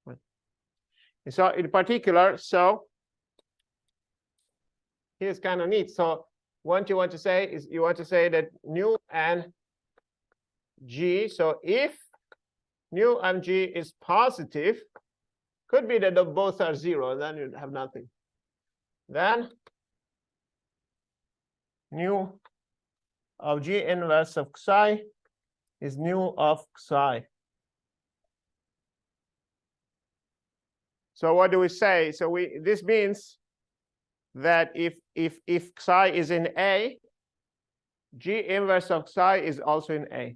A: And so in particular, so here's kind of neat. So what you want to say is you want to say that nu and g, so if nu and g is positive, could be that the both are 0, and then you have nothing. Then nu of g inverse of psi is nu of psi. So what do we say? So this means that if psi is in A, g inverse of psi is also in A.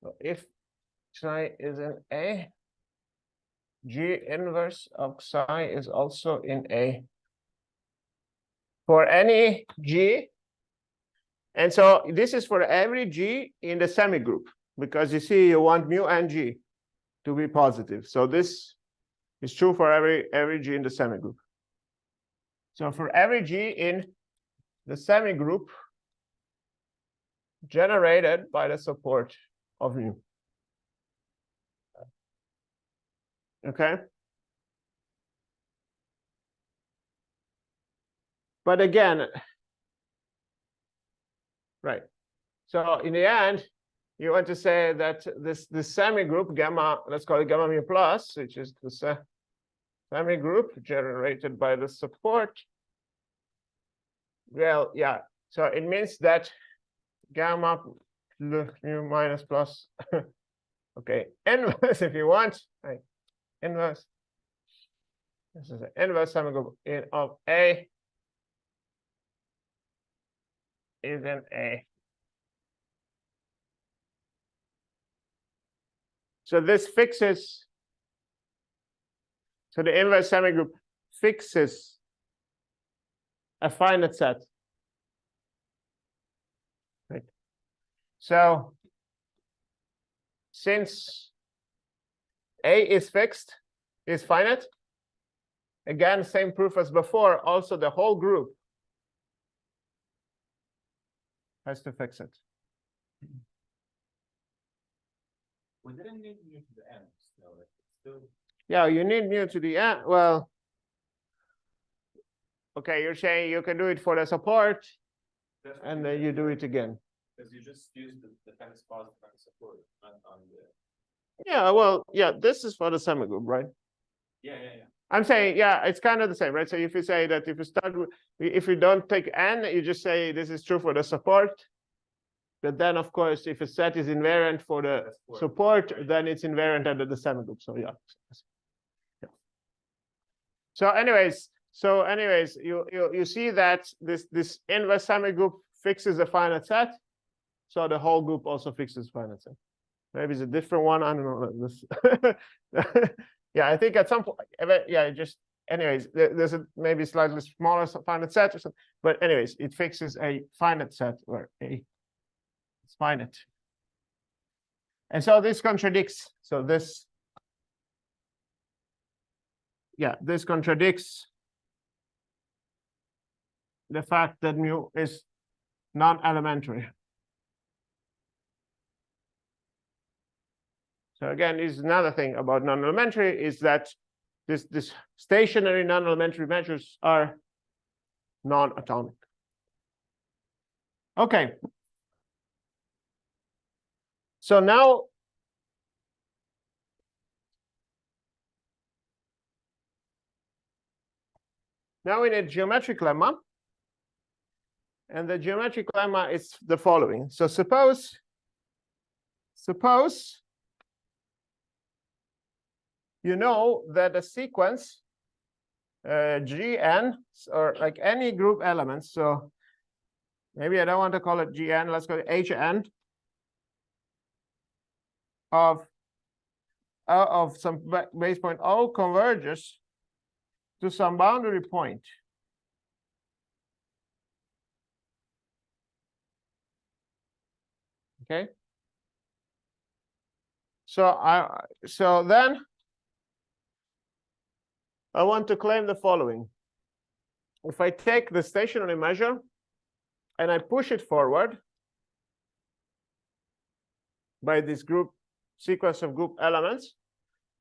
A: So if psi is in A, g inverse of psi is also in A. For any g, and so this is for every g in the semigroup, because you see you want mu and g to be positive. So this is true for every g in the semigroup. So for every g in the semigroup generated by the support of mu. Okay. But again, right. So in the end, you want to say that this semi-group gamma, let's call it gamma mu plus, which is the semi-group generated by the support. Well, yeah, so it means that gamma mu minus plus, okay, inverse if you want, right? Inverse. This is the inverse semi-group of A is in A. So this fixes, so the inverse semigroup fixes a finite set. Right. So since A is fixed, is finite, again, same proof as before, also the whole group has to fix it.
B: We didn't need mu to the end, so it's still.
A: Yeah, you need mu to the end. Well, okay, you're saying you can do it for the support, and then you do it again.
B: Because you just use the times positive and support, not on the.
A: Yeah, well, yeah, this is for the semigroup, right?
B: Yeah.
A: I'm saying, yeah, it's kind of the same, right? So if you say that if you start with, if you don't take n, you just say this is true for the support. But then, of course, if a set is invariant for the support, then it's invariant under the semigroup. So yeah. So anyways, you see that this inverse semigroup fixes a finite set. So the whole group also fixes finite set. Maybe it's a different one. I don't know. This yeah, I think at some point, yeah, just anyways, there's a maybe slightly smaller finite set or something. But anyways, it fixes a finite set where A is finite. And so this contradicts. So this, yeah, this contradicts the fact that mu is non-elementary. So again, this is another thing about non-elementary is that this stationary non-elementary measures are non-atomic. Okay. So now we need geometric lemma. And the geometric lemma is the following. So suppose you know that a sequence Gn, or like any group elements, so maybe I don't want to call it Gn, let's call it Hn of some base point O converges to some boundary point. Okay. So then I want to claim the following. If I take the stationary measure and I push it forward by this group sequence of group elements,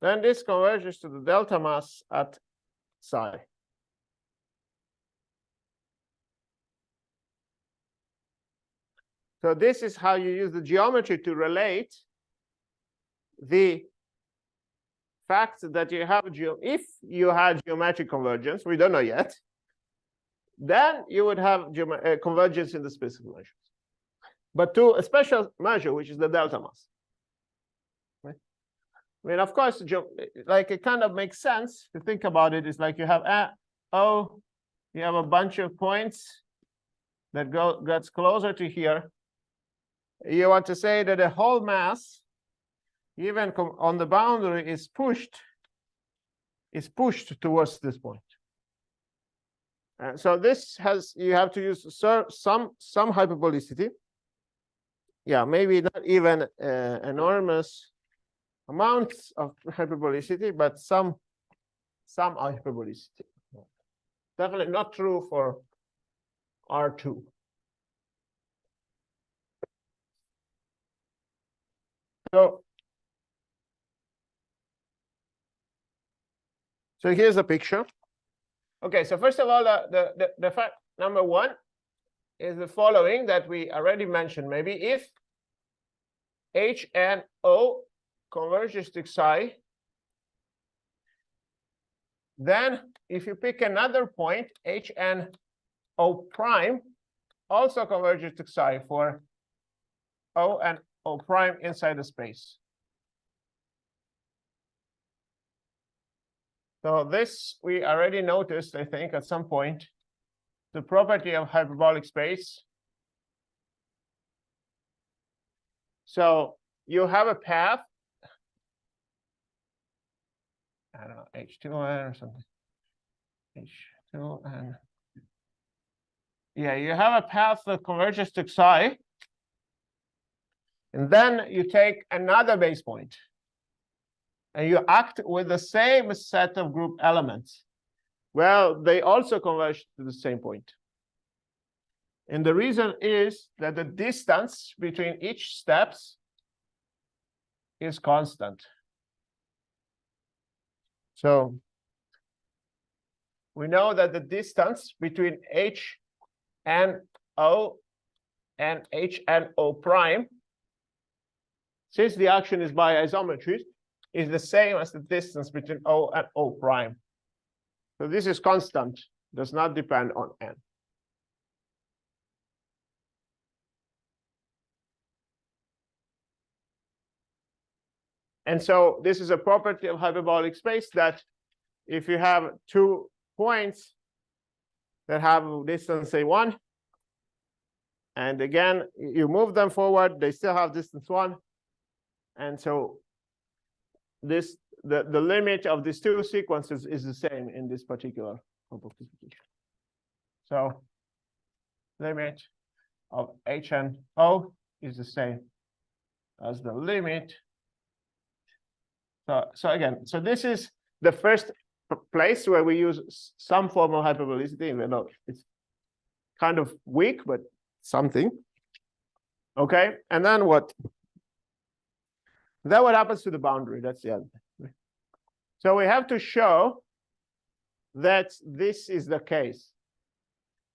A: then this converges to the delta mass at psi. So this is how you use the geometry to relate the fact that you have if you had geometric convergence, we don't know yet, then you would have convergence in the specific measures. But to a special measure, which is the delta mass. Right? I mean, of course, like it kind of makes sense to think about it. It's like you have you have a bunch of points that gets closer to here. You want to say that the whole mass, even on the boundary, is pushed towards this point. So this you have to use some hyperbolicity. Yeah, maybe not even enormous amounts of hyperbolicity, but some hyperbolicity. Definitely not true for R2. So here's a picture. Okay, so first of all, the fact number one is the following that we already mentioned. Maybe H and O converges to Xi, then if you pick another point, H and O prime also converges to Xi for O and O prime inside the space. So this we already noticed, I think, at some point, the property of hyperbolic space. So you have a path, I don't know, H2n or something. H2n. Yeah, you have a path that converges to Xi. And then you take another base point. And you act with the same set of group elements. Well, they also converge to the same point. And the reason is that the distance between each steps is constant. So we know that the distance between H and O and H and O prime, since the action is by isometries, is the same as the distance between O and O prime. So this is constant, does not depend on n. And so this is a property of hyperbolic space that if you have two points that have distance, say 1, and again, you move them forward, they still have distance 1. And so this the limit of these two sequences is the same in this particular complexification. So limit of H and O is the same as the limit. So again, so this is the first place where we use some form of hyperbolicity, even though it's kind of weak, but something. Okay, and then what? Then what happens to the boundary? That's the other thing. So we have to show that this is the case.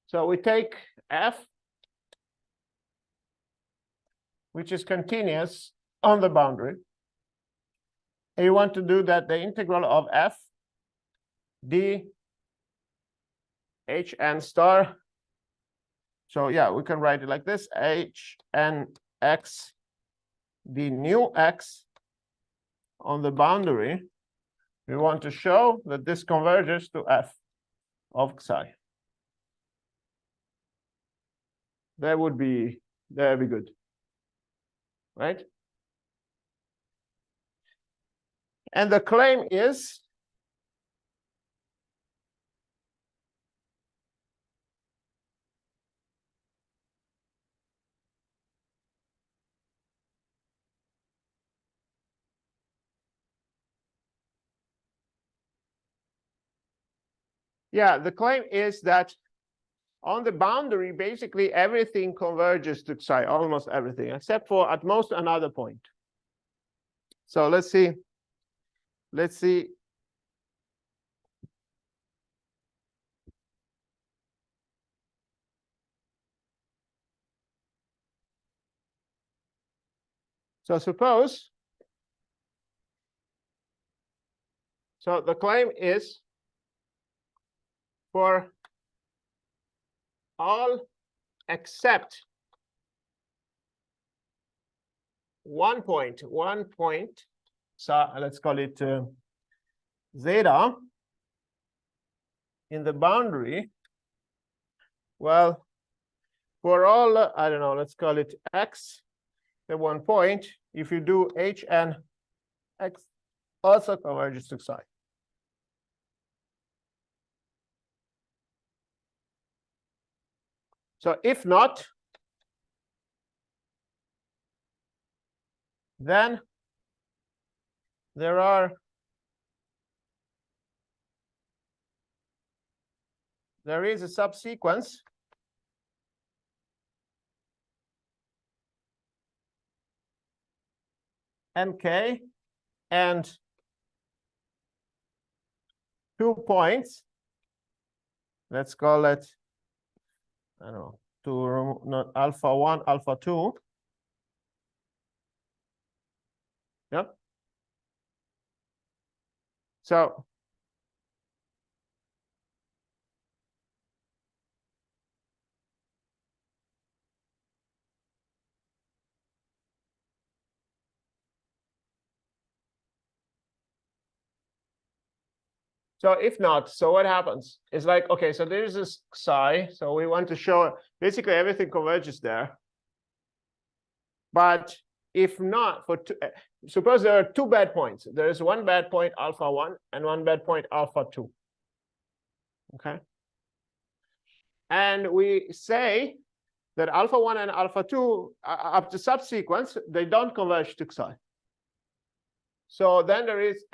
A: So we take f, which is continuous on the boundary. And you want to do that the integral of f d h n star. So yeah, we can write it like this: h n x d nu x on the boundary. We want to show that this converges to f of Xi. That would be good, right? And the claim is the claim is that on the boundary, basically everything converges to Xi, almost everything, except for at most another point. So let's see. So suppose, so the claim is for all except one point, so let's call it zeta in the boundary. Well, for all, I don't know, let's call it x at one point, if you do h and x also converges to Xi. So if not, then there is a subsequence mk and 2 points. Let's call it, I don't know, not alpha 1, alpha 2. Yep. So if not, so what happens? It's like, okay, so there's this psi. So we want to show basically everything converges there. But if not, suppose there are two bad points. There is one bad point alpha 1 and one bad point alpha 2. Okay. And we say that alpha 1 and alpha 2 up to subsequence, they don't converge to psi. So then there is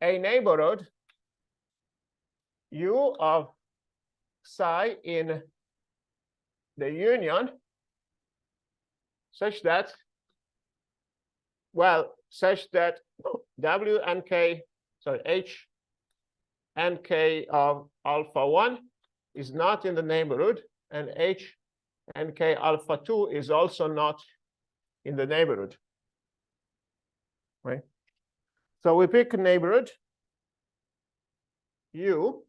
A: a neighborhood U of psi in the union such that, well, such that W and K, sorry, H and K of alpha 1 is not in the neighborhood, and H and K alpha 2 is also not in the neighborhood. Right? So we pick a neighborhood U,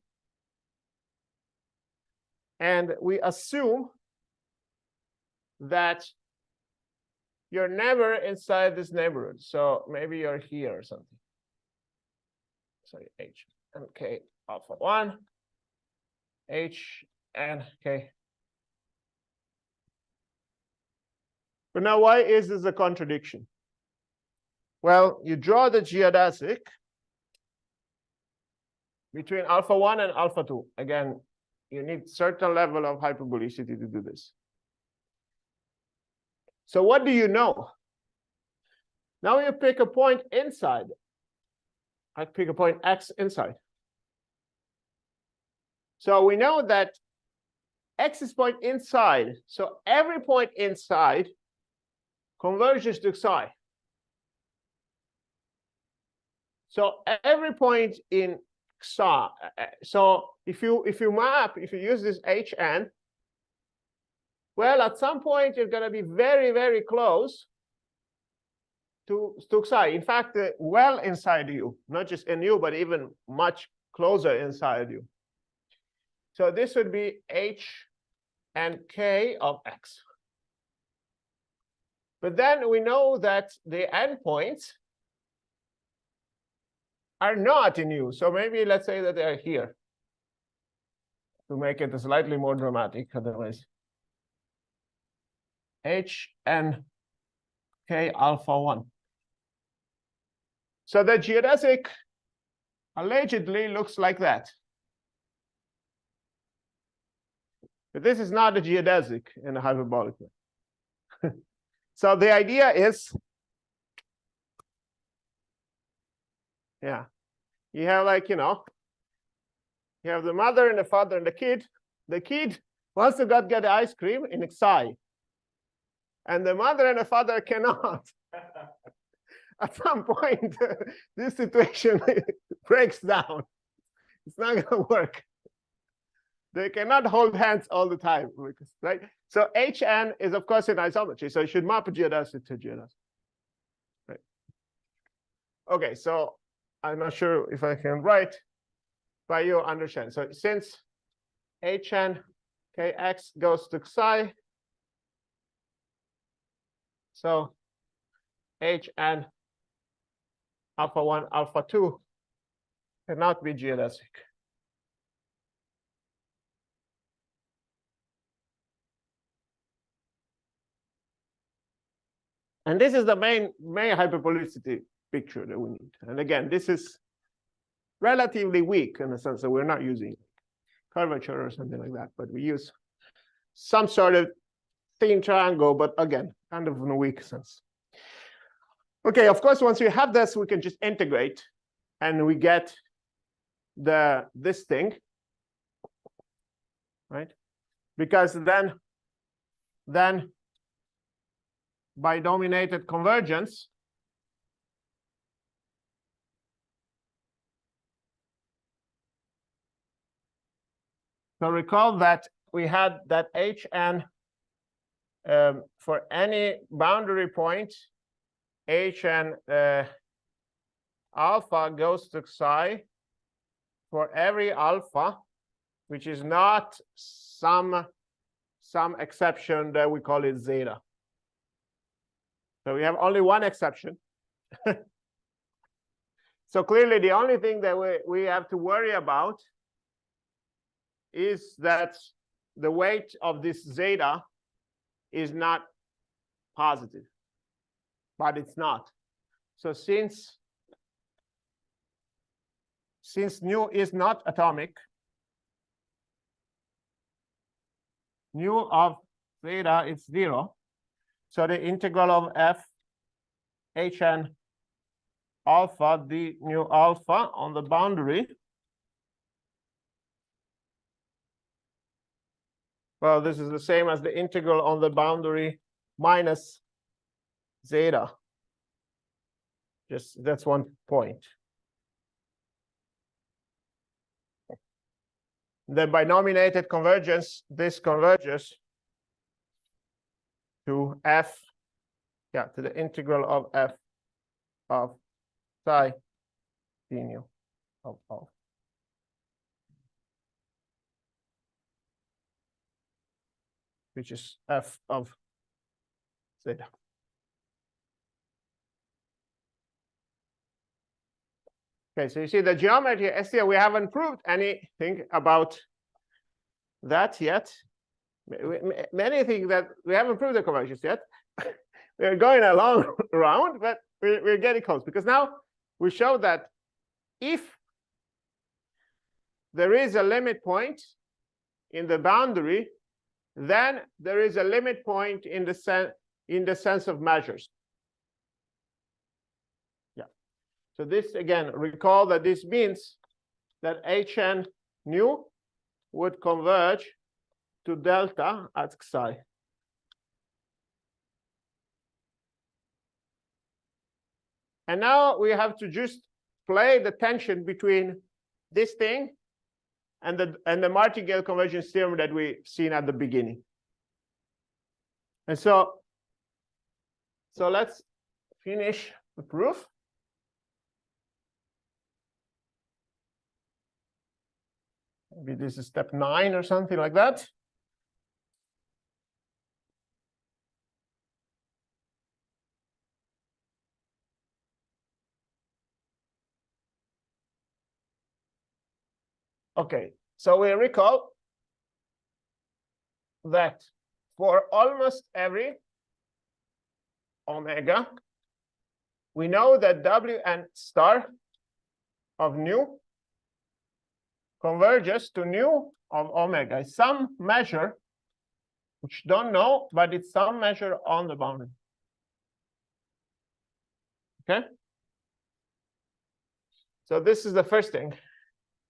A: and we assume that you're never inside this neighborhood. So maybe you're here or something. Sorry, H and K alpha 1, H and K. But now, why is this a contradiction? Well, you draw the geodesic between alpha 1 and alpha 2. Again, you need certain level of hyperbolicity to do this. So what do you know? Now you pick a point inside. I pick a point X inside. So we know that X is point inside. So every point inside converges to psi. So every point in psi. So if you use this Hn, well, at some point you're going to be very, very close to psi. In fact, well inside you, not just in you, but even much closer inside you. So this would be H and K of X. But then we know that the endpoints are not in U. So maybe let's say that they're here to make it slightly more dramatic. Otherwise, H and K alpha 1. So the geodesic allegedly looks like that. But this is not a geodesic in a hyperbolic way. So the idea is, yeah, you have like, you have the mother and the father and the kid. The kid wants to get the ice cream in psi. And the mother and the father cannot. At some point, this situation breaks down. It's not going to work. They cannot hold hands all the time, right? So Hn is, of course, in isometry. So you should map geodesic to geodesic. Right. Okay, so I'm not sure if I can write, but you understand. So since Hn Kx goes to psi, so Hn alpha 1, alpha 2 cannot be geodesic. And this is the main hyperbolicity picture that we need. And again, this is relatively weak in the sense that we're not using curvature or something like that, but we use some sort of thin triangle, but again, kind of in a weak sense. Okay, of course, once we have this, we can just integrate and we get this thing, right? Because then by dominated convergence, so recall that we had that Hn for any boundary point Hn alpha goes to psi for every alpha, which is not some exception that we call it zeta. So we have only one exception. So clearly the only thing that we have to worry about is that the weight of this zeta is not positive, but it's not. So since nu is not atomic, nu of theta is 0. So the integral of f Hn alpha d nu alpha on the boundary, well, this is the same as the integral on the boundary minus zeta. Just that's one point. Then by nominated convergence, this converges to f, to the integral of f of psi d nu of alpha. Which is f of zeta. Okay, so you see the geometry, still we haven't proved anything about that yet. Many things that we haven't proved the convergence yet. We're going along around, but we're getting close, because now we show that if there is a limit point in the boundary, then there is a limit point in the sense of measures. So this, again, recall that this means that Hn nu would converge to delta at psi. And now we have to just play the tension between this thing and the martingale convergence theorem that we've seen at the beginning. And so let's finish the proof. Maybe this is step 9 or something like that. Okay, so we recall that for almost every omega, we know that Wn star of nu converges to nu of omega. It's some measure, which don't know, but it's some measure on the boundary. Okay? So this is the first thing.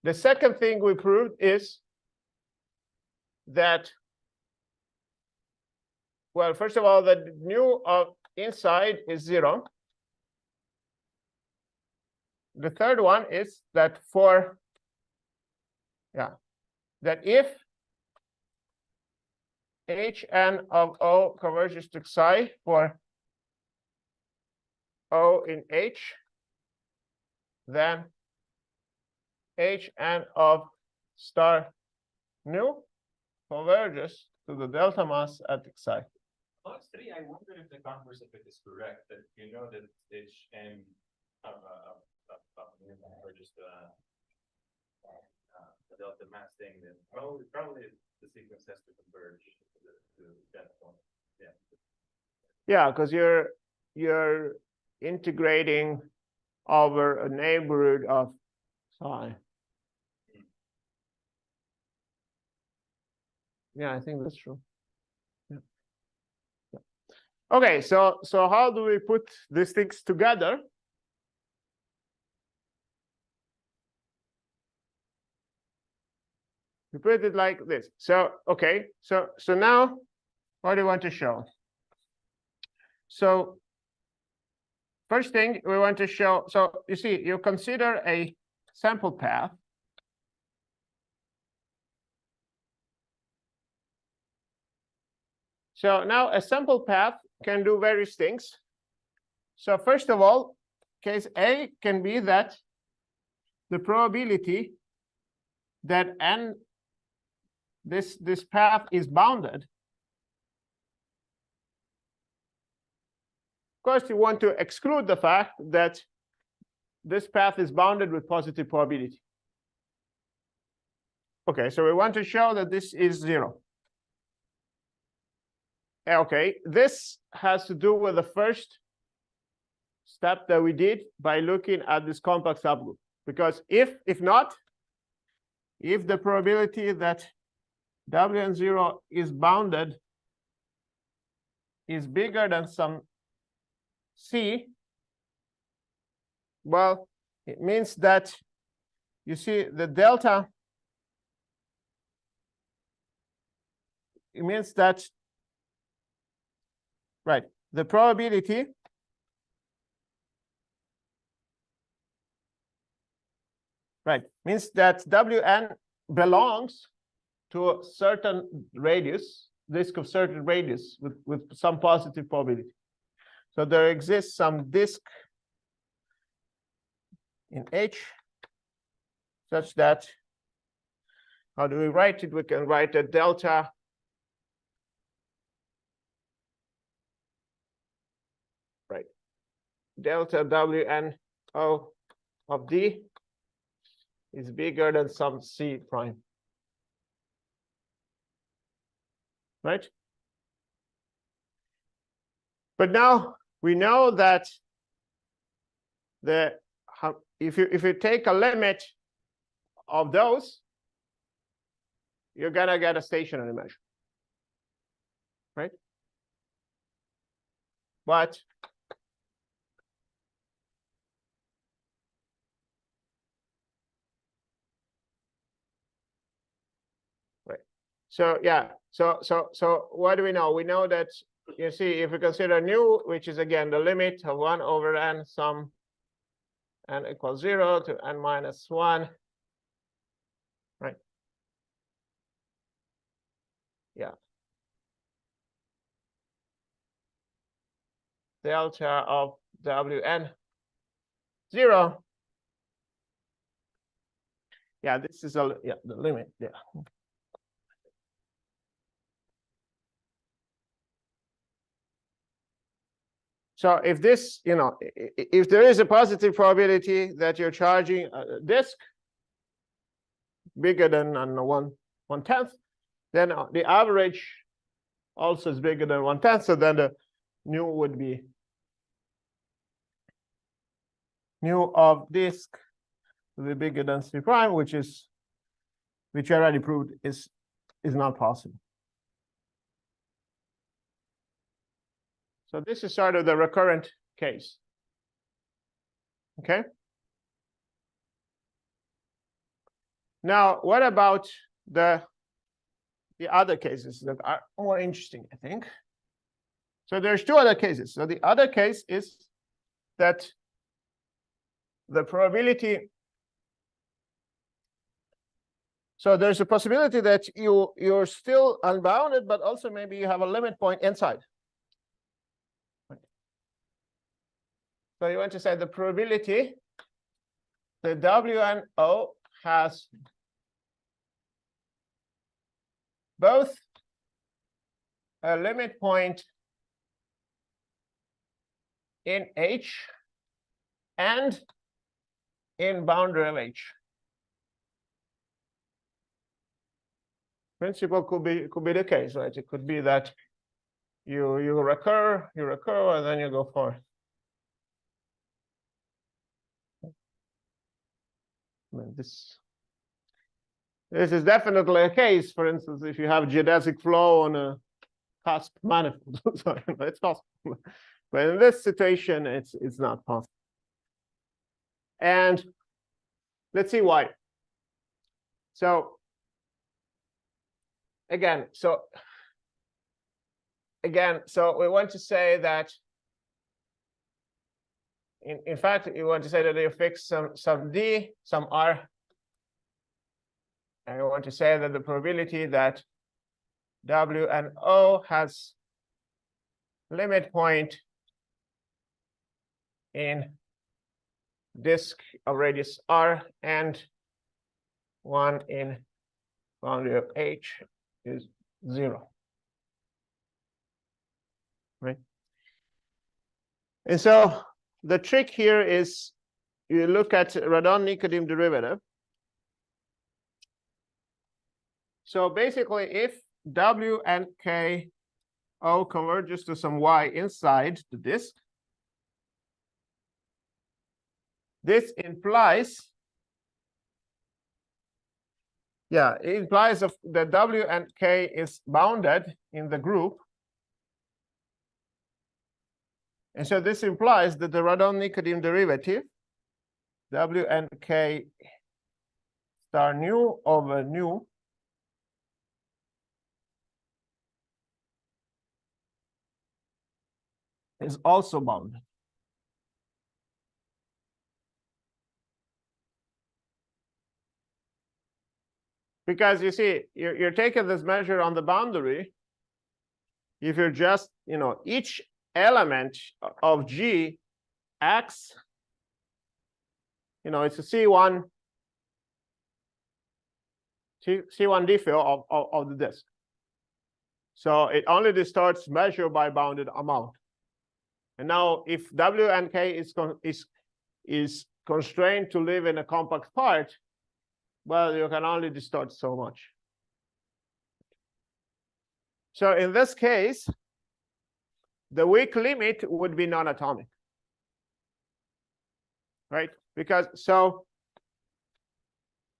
A: The second thing we proved is that, well, first of all, the nu of inside is 0. The third one is that that if Hn of O converges to psi for O in H, then Hn of star nu converges to the delta mass at psi.
B: Class 3, I wonder if the converse of it is correct, that you know that Hn of converges to the delta mass thing, then probably the sequence has to converge to that point.
A: Yeah, because you're integrating over a neighborhood of psi. Yeah, I think that's true. Yeah. Okay, so how do we put these things together? We put it like this. So okay, so now what do you want to show? So first thing we want to show, so you see, you consider a sample path. So now a sample path can do various things. So first of all, case A can be that the probability that n this path is bounded. Of course, you want to exclude the fact that this path is bounded with positive probability. Okay, so we want to show that this is 0. Okay, this has to do with the first step that we did by looking at this compact subgroup. Because if not, if the probability that Wn0 is bounded is bigger than some C, well, it means that you see the delta, it means that, right, the probability means that Wn belongs to a certain radius, disk of certain radius with some positive probability. So there exists some disk in H such that, how do we write it? We can write a delta delta WNO of D is bigger than some C prime. Right? But now we know that if you take a limit of those, you're gonna get a stationary measure. Right? But so yeah, so what do we know? We know that, you see, if we consider nu, which is again the limit of 1 over n sum n equals 0 to n minus 1, right? Yeah. Delta of Wn0. Yeah, this is the limit. Yeah. So if this, if there is a positive probability that you're charging a disk bigger than 1/10, then the average also is bigger than 1/10. So then the nu would be nu of disk will be bigger than C prime, which I already proved is not possible. So this is sort of the recurrent case. Okay. Now, what about the other cases that are more interesting, I think? So there's 2 other cases. So the other case is that the probability. So there's a possibility that you're still unbounded, but also maybe you have a limit point inside. So you want to say the probability the WNO has both a limit point in H and in boundary of H. Principle could be the case, right? It could be that you recur, and then you go forth. This is definitely a case. For instance, if you have geodesic flow on a cusp manifold, so it's possible. But in this situation, it's not possible. And let's see why. So again, so we want to say that in fact, you want to say that you fix some D, some R. And you want to say that the probability that WNO has limit point in disk of radius r and 1 in boundary of h is 0. Right? And so the trick here is you look at Radon-Nikodym derivative. So basically, if W and K O converges to some y inside the disk, this implies, it implies that W and K is bounded in the group. And so this implies that the Radon-Nikodym derivative, W and K star nu over nu, is also bounded. Because you see, you're taking this measure on the boundary. If you're just, each element of G acts, it's a C1 diffeomorphism of the disk. So it only distorts measure by bounded amount. And now if W and K is constrained to live in a compact part, well, you can only distort so much. So in this case, the weak limit would be non-atomic, right? Because so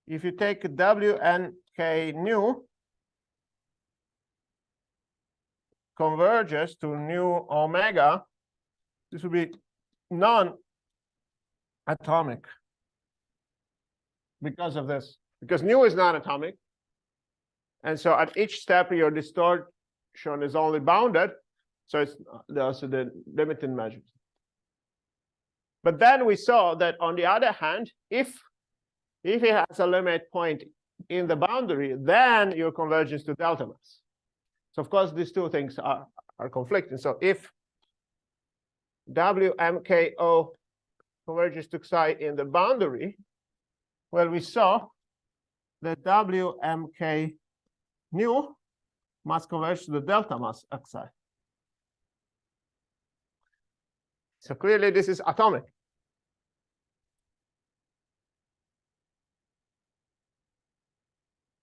A: if you take W and K nu converges to nu omega, this would be non-atomic because of this, because nu is non-atomic. And so at each step, your distortion is only bounded. So it's also the limiting measures. But then we saw that on the other hand, if it has a limit point in the boundary, then your convergence to delta mass. So of course, these two things are conflicting. So if WMKO converges to psi in the boundary, well, we saw that WMK nu must converge to the delta mass at psi. So clearly, this is atomic.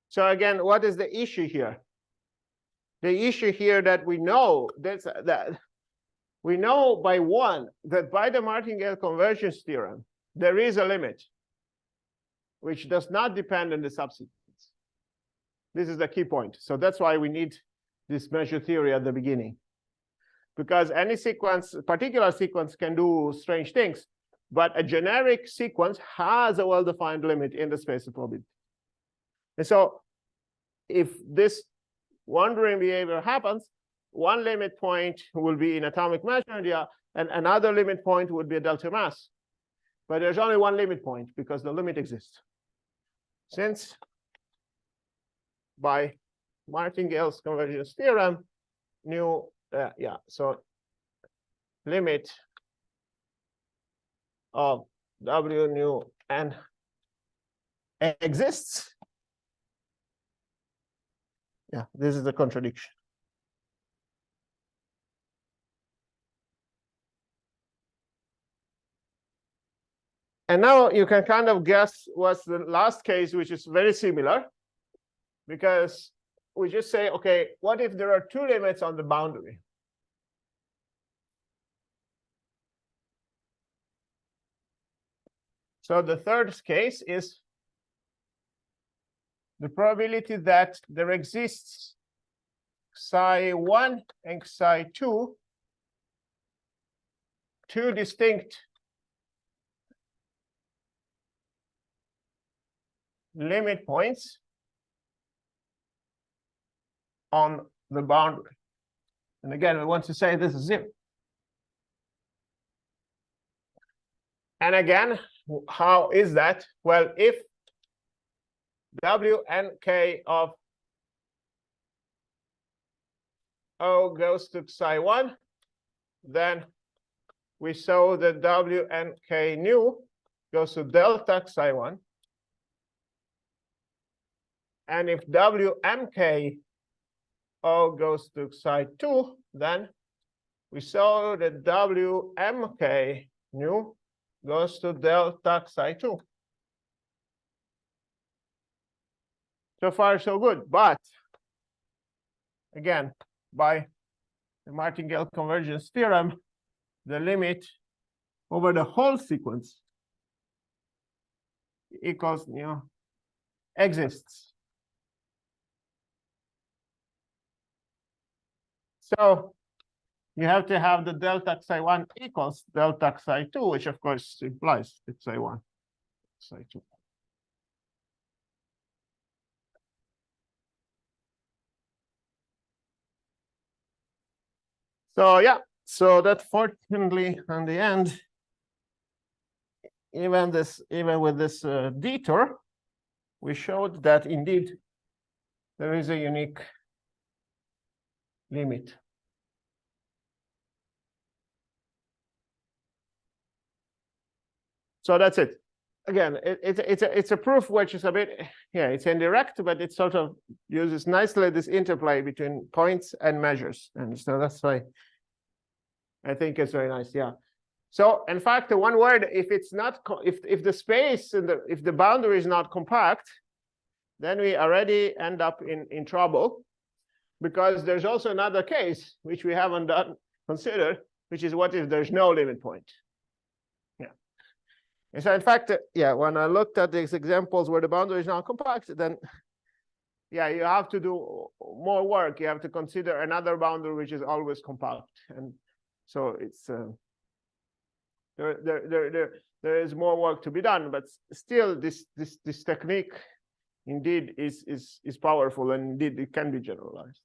A: So again, what is the issue here? The issue here that we know that we know by one that by the Martingale convergence theorem, there is a limit which does not depend on the subsequence. This is the key point. So that's why we need this measure theory at the beginning. Because any sequence, particular sequence, can do strange things, but a generic sequence has a well-defined limit in the space of probability. And so if this wandering behavior happens, one limit point will be in atomic measure, and another limit point would be a delta mass. But there's only one limit point because the limit exists. Since by Martingale's convergence theorem, nu, so limit of W nu n exists. Yeah, this is the contradiction. And now you can kind of guess what's the last case, which is very similar, because we just say, okay, what if there are two limits on the boundary? So the third case is the probability that there exists psi1 and psi2, two distinct limit points on the boundary. And again, we want to say this is 0. And again, how is that? Well, if W and K of O goes to psi1, then we saw that WNK nu goes to delta psi1. And if WMK O goes to psi2, then we saw that WMK nu goes to delta psi2. So far, so good. But again, by the Martingale convergence theorem, the limit over the whole sequence equals nu exists. So you have to have the delta psi1 equals delta psi2, which of course implies that psi1, psi2. So yeah, so that fortunately in the end, even with this detour, we showed that indeed there is a unique limit. So that's it. Again, it's a proof which is a bit, yeah, it's indirect, but it sort of uses nicely this interplay between points and measures, and so that's why I think it's very nice. Yeah. So in fact, the one word, if it's not, if the space and if the boundary is not compact, then we already end up in trouble, because there's also another case which we haven't considered, which is what if there's no limit point. And so in fact, yeah, when I looked at these examples where the boundary is not compact, then yeah, you have to do more work. You have to consider another boundary which is always compact. And so it's there is more work to be done, but still this technique indeed is powerful, and indeed it can be generalized.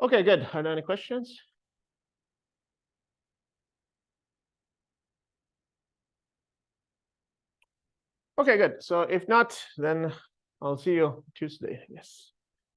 A: Okay, good. Are there any questions? Okay, good. So if not, then I'll see you Tuesday. Yes.